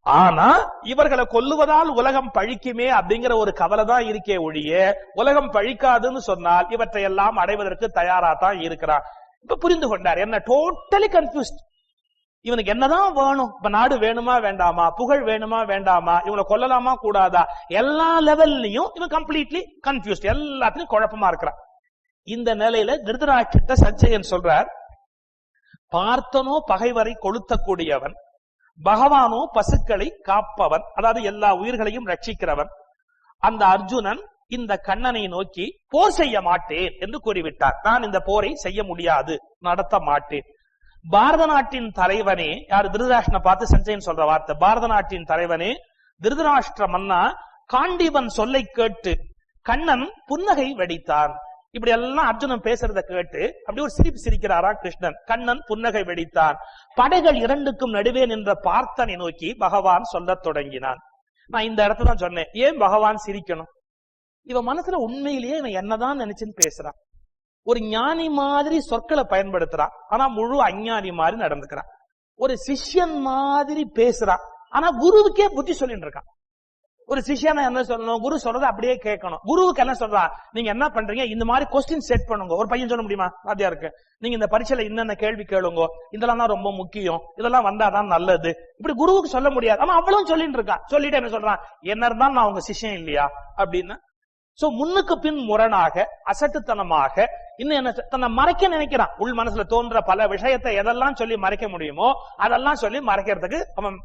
ஆனா இவர்களை கொல்லுவதால் உலகம் பழிக்குமே அப்படிங்கிற ஒரு கவலை தான் இருக்கே ஒழிய உலகம் பழிக்காதுன்னு சொன்னால் இவற்றை எல்லாம் அடைவதற்கு தயாரா தான் இருக்கிறான். இப்ப புரிந்து கொண்டார். என்ன டோட்டலி கன்ஃபியூஸ்ட். இவனுக்கு என்னதான் வேணும்? இப்ப நாடு வேணுமா வேண்டாமா, புகழ் வேணுமா வேண்டாமா, இவனை கொல்லலாமா கூடாதா, எல்லா லெவல்லையும் இவன் கம்ப்ளீட்லி கன்ஃபியூஸ்ட், எல்லாத்திலும் குழப்பமா இருக்கிறான். இந்த நிலையில திருதராஷ்டிரத்தை சஞ்சயன் சொல்றார், பார்த்தனோ பகைவரை கொளுத்தக்கூடியவன், பகவானோ பசுக்களை காப்பவன், அதாவது எல்லா உயிர்களையும் ரட்சிக்கிறவன். அந்த அர்ஜுனன் இந்த கண்ணனை நோக்கி போர் செய்ய மாட்டேன் என்று கூறிவிட்டார். நான் இந்த போரை செய்ய முடியாது, நடத்த மாட்டேன். பாரத நாட்டின் தலைவனே, யாரு திருதராஷ்டிரனை பார்த்து சஞ்சயன் சொல்ற வார்த்தை, பாரத நாட்டின் தலைவனே திருதராஷ்டிர மன்னா, காண்டீபன் சொல்லை கேட்டு கண்ணன் புன்னகை வெடித்தான். இப்படி எல்லாம் அர்ஜுனன் பேசுறத கேட்டு அப்படி ஒரு சிரிப்பு சிரிக்கிறாரா கிருஷ்ணன். கண்ணன் புன்னகை வெடித்தான். படைகள் இரண்டுக்கும் நடுவே நின்ற பார்த்தனை நோக்கி பகவான் சொல்ல தொடங்கினான். நான் இந்த இடத்துல தான் சொன்னேன், ஏன் பகவான் சிரிக்கணும்? இவன் மனசுல உண்மையிலேயே இவன் என்னதான் நினைச்சுன்னு பேசுறான். ஒரு ஞானி மாதிரி சொற்களை பயன்படுத்துறான், ஆனா முழு அஞ்ஞானி மாதிரி நடந்துக்கிறான். ஒரு சிஷ்யன் மாதிரி பேசுறான், ஆனா குருவுக்கே புத்தி சொல்லிட்டு இருக்கான். ஒரு சிஷ்யனை என்ன சொல்லணும், குரு சொல்றதை அப்படியே கேட்கணும். குருவுக்கு என்ன சொல்றான், நீங்க என்ன பண்றீங்க, இந்த மாதிரி கொஸ்டின் செட் பண்ணுங்க. ஒரு பையன் சொல்ல முடியுமா வாத்தியாருக்கு, நீங்க இந்த பரீட்சையில என்னென்ன கேள்வி கேளுங்க, இதெல்லாம் தான் ரொம்ப முக்கியம், இதெல்லாம் வந்தாதான் நல்லது, இப்படி குருவுக்கு சொல்ல முடியாது. ஆனா அவ்வளவு சொல்லிட்டு இருக்கான். சொல்லிட்டு என்ன சொல்றான், என்ன இருந்தாலும் நான் உங்க சிஷ்யன் இல்லையா அப்படின்னு. சோ முன்னுக்கு பின் முரணாக அசட்டுத்தனமாக இன்னும் என்ன தன்னை மறைக்க நினைக்கிறான். உள் மனசுல தோன்ற பல விஷயத்தை எதெல்லாம் சொல்லி மறைக்க முடியுமோ அதெல்லாம் சொல்லி மறைக்கிறதுக்கு அவன்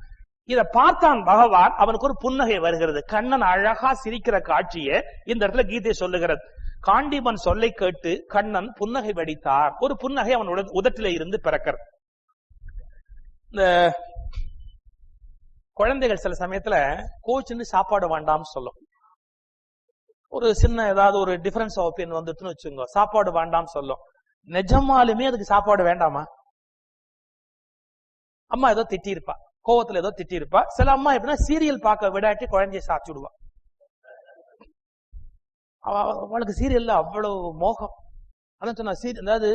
இத பார்த்தான் பகவான். அவனுக்கு ஒரு புன்னகை வருகிறது. கண்ணன் அழகா சிரிக்கிற காட்சியை இந்த இடத்துல கீதை சொல்லுகிறது. காண்டீபன் சொல்லை கேட்டு கண்ணன் புன்னகை வெடித்தார். ஒரு புன்னகை அவனோட உதட்டில இருந்து பிறக்கிறது. இந்த குழந்தைகள் சில சமயத்துல கோச்சுன்னு சாப்பாடு வேண்டாம்னு சொல்லும். ஒரு சின்ன ஏதாவது ஒரு டிஃபரன்ஸ் ஆஃப் ஒப்பீனியன் வந்துட்டுன்னு வச்சுங்க, சாப்பாடு வேண்டாம்னு சொல்லும். நிஜமாலுமே அதுக்கு சாப்பாடு வேண்டாமா? அம்மா ஏதோ திட்டிருப்பா, கோவத்துல ஏதோ திட்டிருப்பா. சில அம்மா எப்படின்னா சீரியல் பார்க்க விடாட்டி குழந்தைய சாச்சு விடுவா. அவளுக்கு சீரியல்ல அவ்வளவு மோகம். அதான் சொன்னா, அதாவது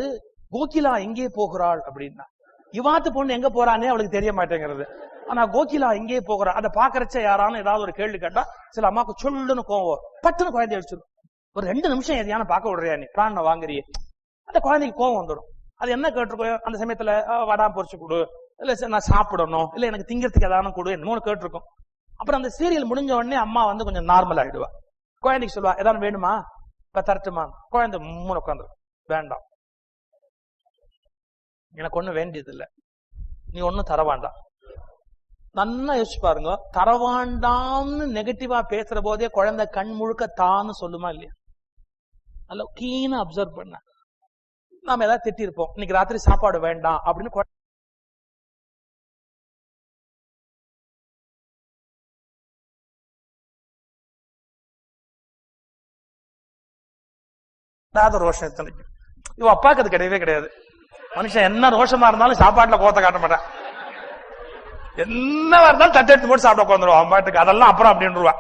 கோகிலா எங்கே போகிறாள் அப்படின்னா, இவாத்து பொண்ணு எங்க போறானே அவளுக்கு தெரிய மாட்டேங்கிறது. ஆனா கோகிலா எங்கே போகிறா, அதை பாக்குறச்ச யாரானு ஏதாவது ஒரு கேள்வி கேட்டா சில அம்மாவுக்கு சொல்லுன்னு கோவம், பட்டுன்னு குழந்தைய அடிச்சிடும். ஒரு 2 நிமிஷம் எதையான பார்க்க விடுறியா நீ, பிராண வாங்குறியே, அந்த குழந்தைக்கு கோவம் வந்துடும். அது என்ன கேட்டிருக்கோம் அந்த சமயத்துல, வடா பொரிச்சு கொடு, இல்ல நான் சாப்பிடணும், இல்ல எனக்கு திங்கிறதுக்கு ஏதாவது கொடு, என்னமோ கேட்டிருக்கோம். அப்புறம் அந்த சீரியல் முடிஞ்ச உடனே அம்மா வந்து கொஞ்சம் நார்மல் ஆயிடுவா. குழந்தைக்கு சொல்லுவா, ஏதாவது வேணுமா, இப்ப தரட்டுமா. குழந்தை மூணு உட்காந்து, வேண்டாம், எனக்கு ஒண்ணும் வேண்டியது இல்லை, நீ ஒன்னும் தர வேண்டாம். நல்லா யோசிச்சு பாருங்க, தரவாண்டாம்னு நெகட்டிவா பேசுற போதே குழந்தை கண் முழுக்க தான்னு சொல்லுமா இல்லையா? நல்லா கீனா அப்சர்வ் பண்ண. நாம ஏதாவது திட்டி இருப்போம், இன்னைக்கு ராத்திரி சாப்பாடு வேண்டாம் அப்படின்னு ரோஷம் எத்தனைக்கு. இவ அப்பாக்கு அது கிடையவே கிடையாது. மனுஷன் என்ன ரோஷமா இருந்தாலும் சாப்பாட்டுல கோத்த காட்ட மாட்டான். என்ன இருந்தாலும் தட்டெடுத்து போட்டு சாப்பிட உட்காந்துருவான் அவன் பாட்டுக்கு. அதெல்லாம் அப்புறம் அப்படின்னுவா.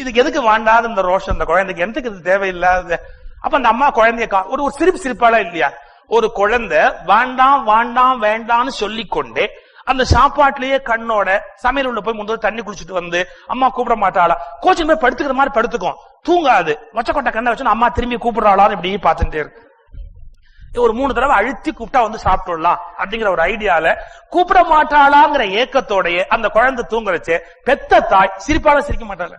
இதுக்கு எதுக்கு வேண்டாது இந்த ரோஷம் இந்த குழந்தைக்கு, எனக்கு இது தேவையில்லாத. அப்ப அந்த அம்மா குழந்தைய ஒரு சிரிப்பாளா இல்லையா? ஒரு குழந்தை வேண்டாம் வேண்டாம் வேண்டாம்னு சொல்லிக்கொண்டே அந்த சாப்பாட்டுலயே கண்ணோட சமையல் உள்ள போய் முந்தைய தண்ணி குளிச்சுட்டு வந்து அம்மா கூப்பிட மாட்டாளா, கோச்சிங் போய் படுத்துக்கிற மாதிரி படுத்துக்கும், தூங்காது. மொச்சக்கொட்டை கண்ணை வச்சு அம்மா திரும்பி கூப்பிடுறாளான்னு இப்படி பார்த்துட்டே இருக்கு. ஒரு 3 தடவை அழுத்தி கூப்பிட்டா வந்து சாப்பிட்டுடலாம் அப்படிங்கிற ஒரு ஐடியால கூப்பிட மாட்டாளாங்கிற ஏக்கத்தோடைய அந்த குழந்தை தூங்குறச்சே பெத்த தாய் சிரிப்பால சிரிக்க மாட்டாள,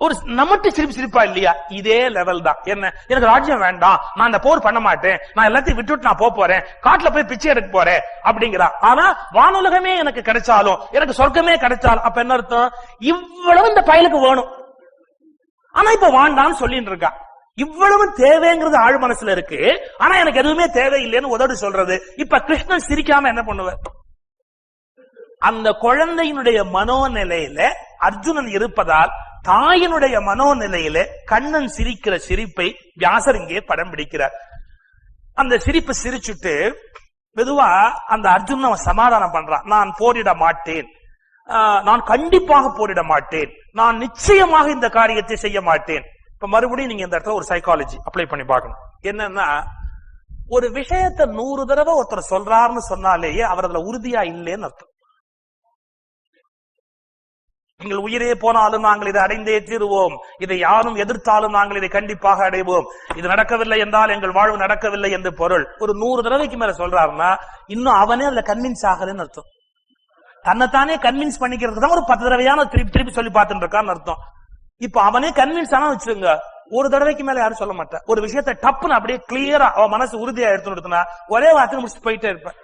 ஒரு நமட்டு சிரிப்பா இல்லையா? இதே லெவல் தான். என்ன, எனக்கு ராஜ்யம் வேண்டாம், நான் இந்த போர் பண்ண மாட்டேன், நான் எல்லாத்தையும் விட்டுட்டு நான் போறேன், காட்டுல போய் பிச்சை எடுக்க போறேன் அப்படிங்கிறா. ஆனா வானுலகமே எனக்கு கிடைச்சாலும், எனக்கு சொர்க்கமே கிடைச்சாலும், அப்ப என்ன அர்த்தம்? இவ்வளவு இந்த பயலுக்கு வேணும், ஆனா இப்ப வாண்டான்னு சொல்லிட்டு இருக்கா. இவ்வளவு தேவைங்கிறது ஆழ் மனசுல இருக்கு, ஆனா எனக்கு எதுவுமே தேவையில்லைன்னு உதடு சொல்றது. இப்ப கிருஷ்ணன் சிரிக்காம என்ன பண்ணுவார்? அந்த குழந்தையினுடைய மனோநிலையில அர்ஜுனன் இருப்பதால் தாயினுடைய மனோநிலையில கண்ணன் சிரிக்கிற சிரிப்பை வியாசர் இங்கே படம் பிடிக்கிறார். அந்த சிரிப்பு சிரிச்சுட்டு மெதுவா அந்த அர்ஜுனன் அவன் சமாதானம் பண்றான். நான் போரிட மாட்டேன், நான் கண்டிப்பாக போரிட மாட்டேன், நான் நிச்சயமாக இந்த காரியத்தை செய்ய மாட்டேன். இப்ப மறுபடியும் நீங்க இந்த இடத்துல ஒரு சைக்காலஜி அப்ளை பண்ணி பார்க்கணும். என்னன்னா, ஒரு விஷயத்தை 100 தடவை ஒருத்தர் சொல்றாருன்னு சொன்னாலேயே அவர் அதுல உறுதியா இல்லைன்னு அர்த்தம். எங்கள் உயிரே போனாலும் நாங்கள் இதை அடைந்தே தீருவோம், இதை யாரும் எதிர்த்தாலும் நாங்கள் இதை கண்டிப்பாக அடைவோம், இது நடக்கவில்லை என்றால் எங்கள் வாழ்வு நடக்கவில்லை என்று பொருள். ஒரு 100 தடவைக்கு மேல சொல்றாருன்னா இன்னும் அவனே அதுல கன்வின்ஸ் ஆகலன்னு அர்த்தம். தன்னைத்தானே கன்வின்ஸ் பண்ணிக்கிறதுக்கு தான் ஒரு 10 தடவையான திருப்பி சொல்லி பார்த்துட்டு இருக்கான்னு அர்த்தம். இப்ப அவனே கன்வின்ஸ் ஆனா வச்சுங்க, ஒரு தடவைக்கு மேல யாரும் சொல்ல மாட்டேன். ஒரு விஷயத்தை டப்புன்னு அப்படியே கிளியரா அவன் மனசு உறுதியா எடுத்துனா ஒரே வார்த்தை முடிச்சு போயிட்டே இருப்பேன்.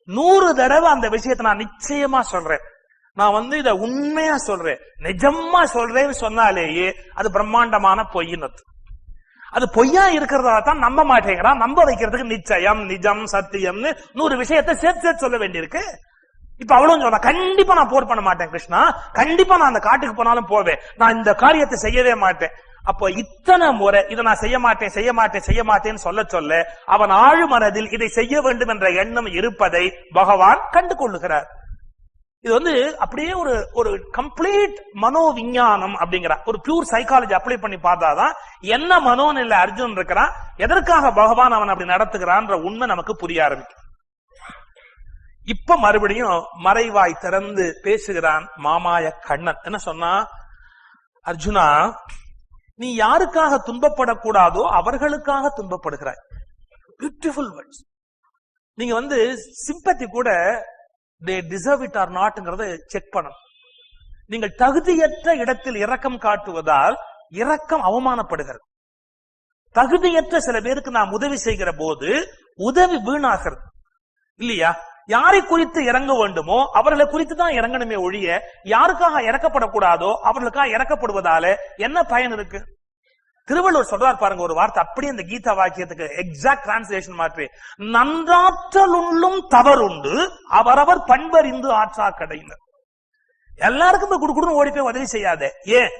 100 தடவை அந்த விஷயத்தை நான் நிச்சயமா சொல்றேன், நான் இத உண்மையா சொல்றேன், நிஜமா சொல்றேன்னு சொன்னாலேயே அது பிரம்மாண்டமான பொய்ன்னு. அது பொய்யா இருக்கிறதா தான் நம்ப மாட்டேங்கிறான். நம்ப வைக்கிறதுக்கு நிச்சயம், நிஜம், சத்தியம்னு 100 விஷயத்தை சேர்த்து சொல்ல வேண்டியிருக்கு. இப்ப அவ்வளவு சொல்ல, கண்டிப்பா நான் போர் பண்ண மாட்டேன் கிருஷ்ணா, கண்டிப்பா நான் அந்த காட்டுக்கு போனாலும் போவேன், நான் இந்த காரியத்தை செய்யவே மாட்டேன். அப்போ இத்தனை முறை இதை நான் செய்ய மாட்டேன் செய்ய மாட்டேன் செய்ய மாட்டேன்னு சொல்ல அவன் ஆழ்மனதில் இதை செய்ய வேண்டும் என்ற எண்ணம் இருப்பதை பகவான் கண்டு கொள்ளுகிறார். இது அப்படியே ஒரு கம்ப்ளீட் மனோ விஞ்ஞானம் அப்படிங்கிற ஒரு பியூர் சைக்காலஜி அப்ளை பண்ணி பார்த்தாதான் என்ன மனோநிலை அர்ஜுன் இருக்கிறான், எதற்காக பகவான் அவன் அப்படி நடத்துகிறான்ற உண்மை நமக்கு புரிய ஆரம்பிக்கும். இப்ப மறுபடியும் மறைவாய் திறந்து பேசுகிறான் மாமாய கண்ணன். என்ன சொன்னா, அர்ஜுனா, நீ யாருக்காக துன்பப்படக்கூடாதோ அவர்களுக்காக துன்பப்படுகிறாய். Beautiful words. நீங்க சிம்பத்தி கூட they deserve it or notங்கிறத செக் பண்ணணும். நீங்கள் தகுதியற்ற இடத்தில் இரக்கம் காட்டுவதால் இரக்கம் அவமானப்படுகிறது. தகுதியற்ற சில பேருக்கு நாம் உதவி செய்கிற போது உதவி வீணாகிறது இல்லையா? யாரை குறித்து இறங்க வேண்டுமோ அவர்களை குறித்து தான் இறங்கணுமே ஒழிய யாருக்காக இறக்கப்படக்கூடாதோ அவர்களுக்காக இறக்கப்படுவதால என்ன பயன் இருக்கு? திருவள்ளுவர் சொல்றார் பாருங்க ஒரு வார்த்தை, அப்படியே இந்த கீதா வாக்கியத்துக்கு எக்ஸாக்ட் டிரான்ஸ்லேஷன் மாற்றி, நன்றாற்றல் உள்ளும் தவறுண்டு அவரவர் பண்பறிந்து ஆற்றா கடையினர். எல்லாருக்கும் போய் குடுக்குன்னு ஓடி போய் உதவி செய்யாதே. ஏன்?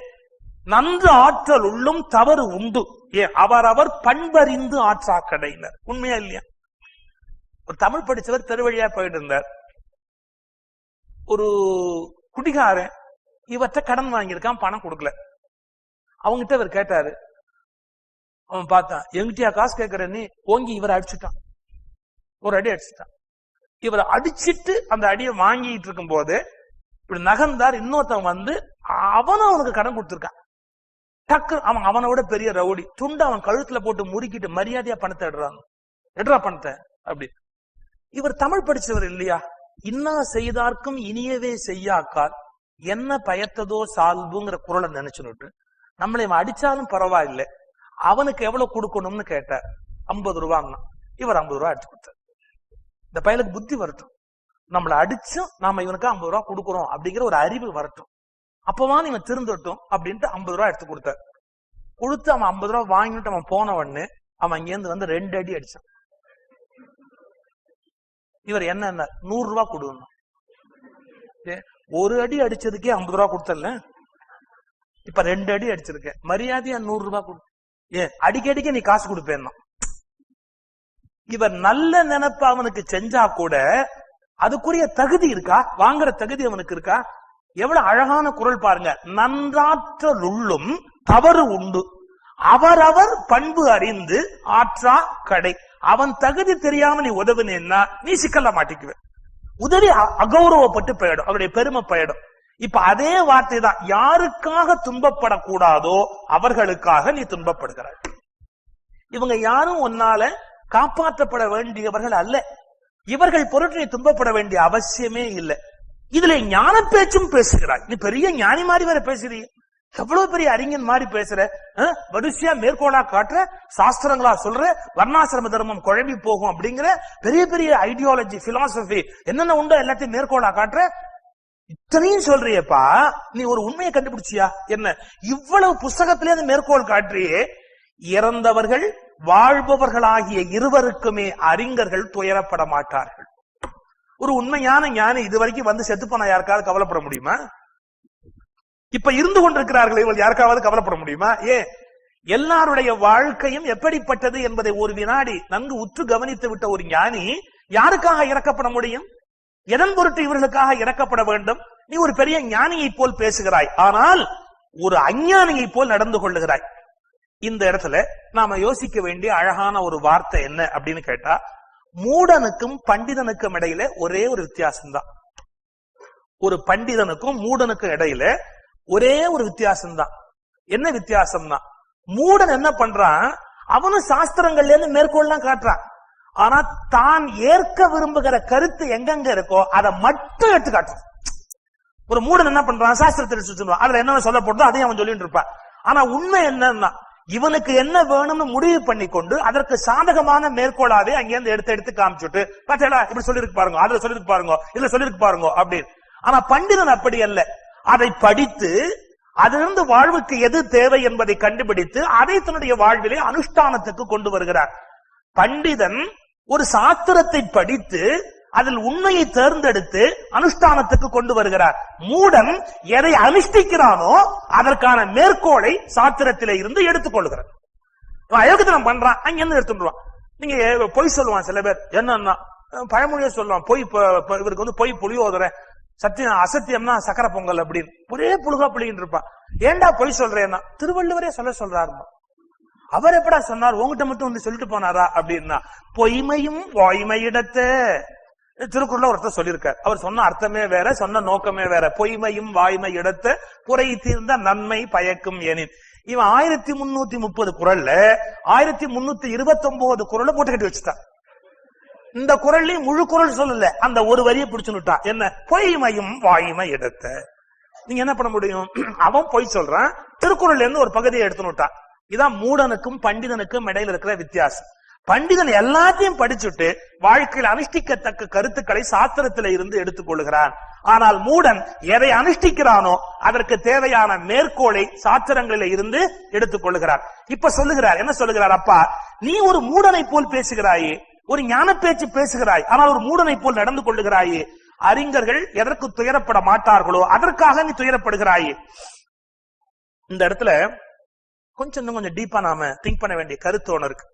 நன்று ஆற்றல் உள்ளும் தவறு உண்டு, ஏன்? அவரவர் பண்பறிந்து ஆற்றா கடையினர். உண்மையா இல்லையா? ஒரு தமிழ் படிச்சவர் தெருவழியா போயிட்டு இருந்தார். ஒரு குடிகாரன் இவற்றை கடன் வாங்கியிருக்கான், பணம் கொடுக்கல. அவங்கிட்ட இவர் கேட்டாரு. அவன் பார்த்தான், எங்கிட்டயா காசு கேட்கிற நீ? ஓங்கி இவரை அடிச்சுட்டான், ஒரு அடி அடிச்சுட்டான். இவரை அடிச்சிட்டு அந்த அடியை வாங்கிட்டு இருக்கும் போது இப்படி நகர்ந்தார். இன்னொருத்தவன் அவனும் அவனுக்கு கடன் கொடுத்திருக்கான். டக்கு அவனை விட பெரிய ரவுடி, துண்டு அவன் கழுத்துல போட்டு முறுக்கிட்டு மரியாதையா பணத்தை எடுறா பணத்தை அப்படி. இவர் தமிழ் படிச்சவர் இல்லையா? இன்னா செய்தார்க்கும் இனியவே செய்யாக்கால் என்ன பயத்ததோ சால்புங்கிற குரலை நினைச்சுட்டு நம்மளை இவன் அடிச்சாலும் பரவாயில்லை, அவனுக்கு எவ்வளவு கொடுக்கணும்னு கேட்டார். 50 ரூபான்னா இவர் 50 ரூபாய் அடிச்சு கொடுத்தார். இந்த பையனுக்கு புத்தி வரட்டும், நம்மளை அடிச்சும் நாம இவனுக்கு 50 ரூபாய் கொடுக்கறோம் அப்படிங்கிற ஒரு அறிவு வரட்டும், அப்பவான் இவன் திருந்தட்டும் அப்படின்ட்டு 50 ரூபாய் எடுத்து கொடுத்தார். கொடுத்து அவன் 50 ரூபாய் வாங்கிட்டு அவன் போன உடனே அவன் இங்கேருந்து 2 அடி அடிச்சான். இவர் என்ன 100 ரூபாய் கொடுக்கணும். ஒரு அடி அடிச்சதுக்கே 50 ரூபாய் கொடுத்தல, இப்ப 2 அடி அடிச்சிருக்க, மரியாதையா 100 ரூபாய் கொடு. ஏன் அடிக்கடிக்க நீ காசு கொடுப்பேன்னா? இவர் நல்ல நினைப்ப அவனுக்கு செஞ்சா கூட அதுக்குரிய தகுதி இருக்கா? வாங்குற தகுதி அவனுக்கு இருக்கா? எவ்வளவு அழகான குரல் பாருங்க. நன்றாற்றல் உள்ளும் தவறு உண்டு அவரவர் பண்பு அறிந்து ஆற்றா கடை. அவன் தகுதி தெரியாம நீ உதவுனேன்னா நீ சிக்கல்ல மாட்டிக்குவ. உதவி அகௌரவப்பட்டு போயிடும், அவருடைய பெருமை போயிடும். இப்ப அதே வார்த்தை தான், யாருக்காக துன்பப்படக்கூடாதோ அவர்களுக்காக நீ துன்பப்படுகிறாய். இவங்க யாரும் உன்னால காப்பாற்றப்பட வேண்டியவர்கள் அல்ல, இவர்கள் பொருட்டு நீ துன்பப்பட வேண்டிய அவசியமே இல்லை. இதுல ஞான பேச்சும் பேசுகிறாய். நீ பெரிய ஞானி மாதிரி வேற பேசுறீ, எவ்வளவு பெரிய அறிஞன் மாதிரி பேசுற, வரிசையா மேற்கோளா காட்டுற, சாஸ்திரங்களா சொல்ற, வர்ணாசிரம தர்மம் குழம்பி போகும் அப்படிங்கிற பெரிய பெரிய ஐடியாலஜி பிலாசபி என்னென்ன உண்டோ எல்லாத்தையும் மேற்கோளா காட்டுற. இத்தனையும் சொல்றியப்பா, நீ ஒரு உண்மையை கண்டுபிடிச்சியா என்ன? இவ்வளவு புஸ்தகத்திலே அந்த மேற்கோள் காட்டியே, இறந்தவர்கள் வாழ்பவர்களாகிய இருவருக்குமே அறிஞர்கள் துயரப்பட மாட்டார்கள். ஒரு உண்மையான ஞானி இதுவரைக்கும் செத்து போனா யாருக்காவது கவலைப்பட முடியுமா? இப்ப இருந்து கொண்டிருக்கிறார்கள் இவர்கள் யாருக்காவது கவலைப்பட முடியுமா? ஏன்? எல்லாருடைய வாழ்க்கையும் எப்படிப்பட்டது என்பதை ஒரு வினாடி நன்கு உற்று கவனித்து விட்ட ஒரு ஞானி யாருக்காக இறக்கப்பட முடியும்? எதன் பொருட்டு இவர்களுக்காக இறக்கப்பட வேண்டும்? நீ ஒரு பெரிய ஞானியை போல் பேசுகிறாய், ஆனால் ஒரு அஞ்ஞானியை போல் நடந்து கொள்ளுகிறாய். இந்த இடத்துல நாம யோசிக்க வேண்டிய அழகான ஒரு வார்த்தை என்ன அப்படின்னு கேட்டா, மூடனுக்கும் பண்டிதனுக்கும் இடையில ஒரே ஒரு வித்தியாசம்தான். ஒரு பண்டிதனுக்கும் மூடனுக்கும் இடையில ஒரே ஒரு வித்தியாசம்தான். என்ன வித்தியாசம்னா, மூடன் என்ன பண்றான், அவனும் சாஸ்திரங்கள்ல இருந்து மேற்கோள்லாம் காட்டுறான். ஆனா தான் ஏற்க விரும்புகிற கருத்து எங்கெங்க இருக்கோ அதை மட்டும் எடுத்து காட்டுறான். ஒரு மூடன் என்ன பண்றான், சாஸ்திரத்தை சொல்லுவான், அதுல என்ன சொல்ல போட்டோ அதையும் அவன் சொல்லிட்டு இருப்பான். ஆனா உண்மை என்னன்னா, இவனுக்கு என்ன வேணும்னு முடிவு பண்ணி கொண்டு அதற்கு சாதகமான மேற்கோளாவே அங்கிருந்து எடுத்து காமிச்சுட்டு, பார்த்தா இப்படி சொல்லிருக்கு பாருங்க, அதுல சொல்லிருக்கு பாருங்க, இதுல சொல்லிருக்கு பாருங்க அப்படின்னு. ஆனா பண்டிதன் அப்படி அல்ல. அதை படித்து அதிலிருந்து வாழ்வுக்கு எது தேவை என்பதை கண்டுபிடித்து அதை தன்னுடைய வாழ்விலே அனுஷ்டானத்துக்கு கொண்டு வருகிறார். பண்டிதன் ஒரு சாஸ்திரத்தை படித்து அதில் உண்மையை தேர்ந்தெடுத்து அனுஷ்டானத்துக்கு கொண்டு வருகிறார். மூடன் எதை அனுஷ்டிக்கிறானோ அதற்கான மேற்கோளை சாஸ்திரத்திலே இருந்து எடுத்துக்கொள்கிறார். அயோக்கியத்தனம் பண்றான், அங்க இருந்து எடுத்துடுவான். நீங்க பொய் சொல்லுவான் சில பேர், என்னன்னா பழமொழியா சொல்லுவான், பொய் இவருக்கு வந்து பொய் புளியோதரை, சத்தியம் அசத்தியம்னா சக்கரை பொங்கல் அப்படின்னு ஒரே புழுகா புளின்னு இருப்பான். ஏண்டா பொய் சொல்றேன்னா, திருவள்ளுவரே சொல்றாருமா. அவர் எப்படா சொன்னார், உங்ககிட்ட மட்டும் வந்து சொல்லிட்டு போனாரா அப்படின்னா, பொய்மையும் வாய்மையிடத்த திருக்குறள் ஒருத்தர் சொல்லியிருக்கார். அவர் சொன்ன அர்த்தமே வேற, சொன்ன நோக்கமே வேற. பொய்மையும் வாய்மை இடத்த குறை தீர்ந்த நன்மை பயக்கும் எனின். இவன் 1330 குறள்ல 1329 குறளை போட்டு கட்டி வச்சுட்டான். இந்த குறள்லயும் முழு குறள் சொல்லல, அந்த ஒரு வரியை பிடிச்சுட்டான். என்ன, பொய்மையும் வாய்மை இடத்த. நீங்க என்ன பண்ண முடியும், அவன் பொய் சொல்றான், திருக்குறள் இருந்து ஒரு பகுதியை எடுத்துட்டான். இதான் மூடனுக்கும் பண்டிதனுக்கும் இடையில இருக்கிற வித்தியாசம். பண்டிதன் எல்லாத்தையும் படிச்சுட்டு வாழ்க்கையில் அனுஷ்டிக்கத்தக்க கருத்துக்களை சாஸ்திரத்தில இருந்து எடுத்துக்கொள்கிறான். ஆனால் மூடன் எதை அனுஷ்டிக்கிறானோ அதற்கு தேவையான மேற்கோளை சாஸ்திரங்களில இருந்து எடுத்துக்கொள்கிறார். இப்ப சொல்லுகிறார், என்ன சொல்லுகிறார், அப்பா நீ ஒரு மூடனை போல் பேசுகிறாயே, ஒரு ஞான பேச்சு பேசுகிறாய், ஆனால் ஒரு மூடனை போல் நடந்து கொள்ளுகிறாயே. அறிஞர்கள் எதற்கு துயரப்பட மாட்டார்களோ அதற்காக நீ துயரப்படுகிறாயே. இந்த இடத்துல கொஞ்சம் டீப்பா நாம திங்க் பண்ண வேண்டிய கருத்து ஒண்ணு இருக்கு.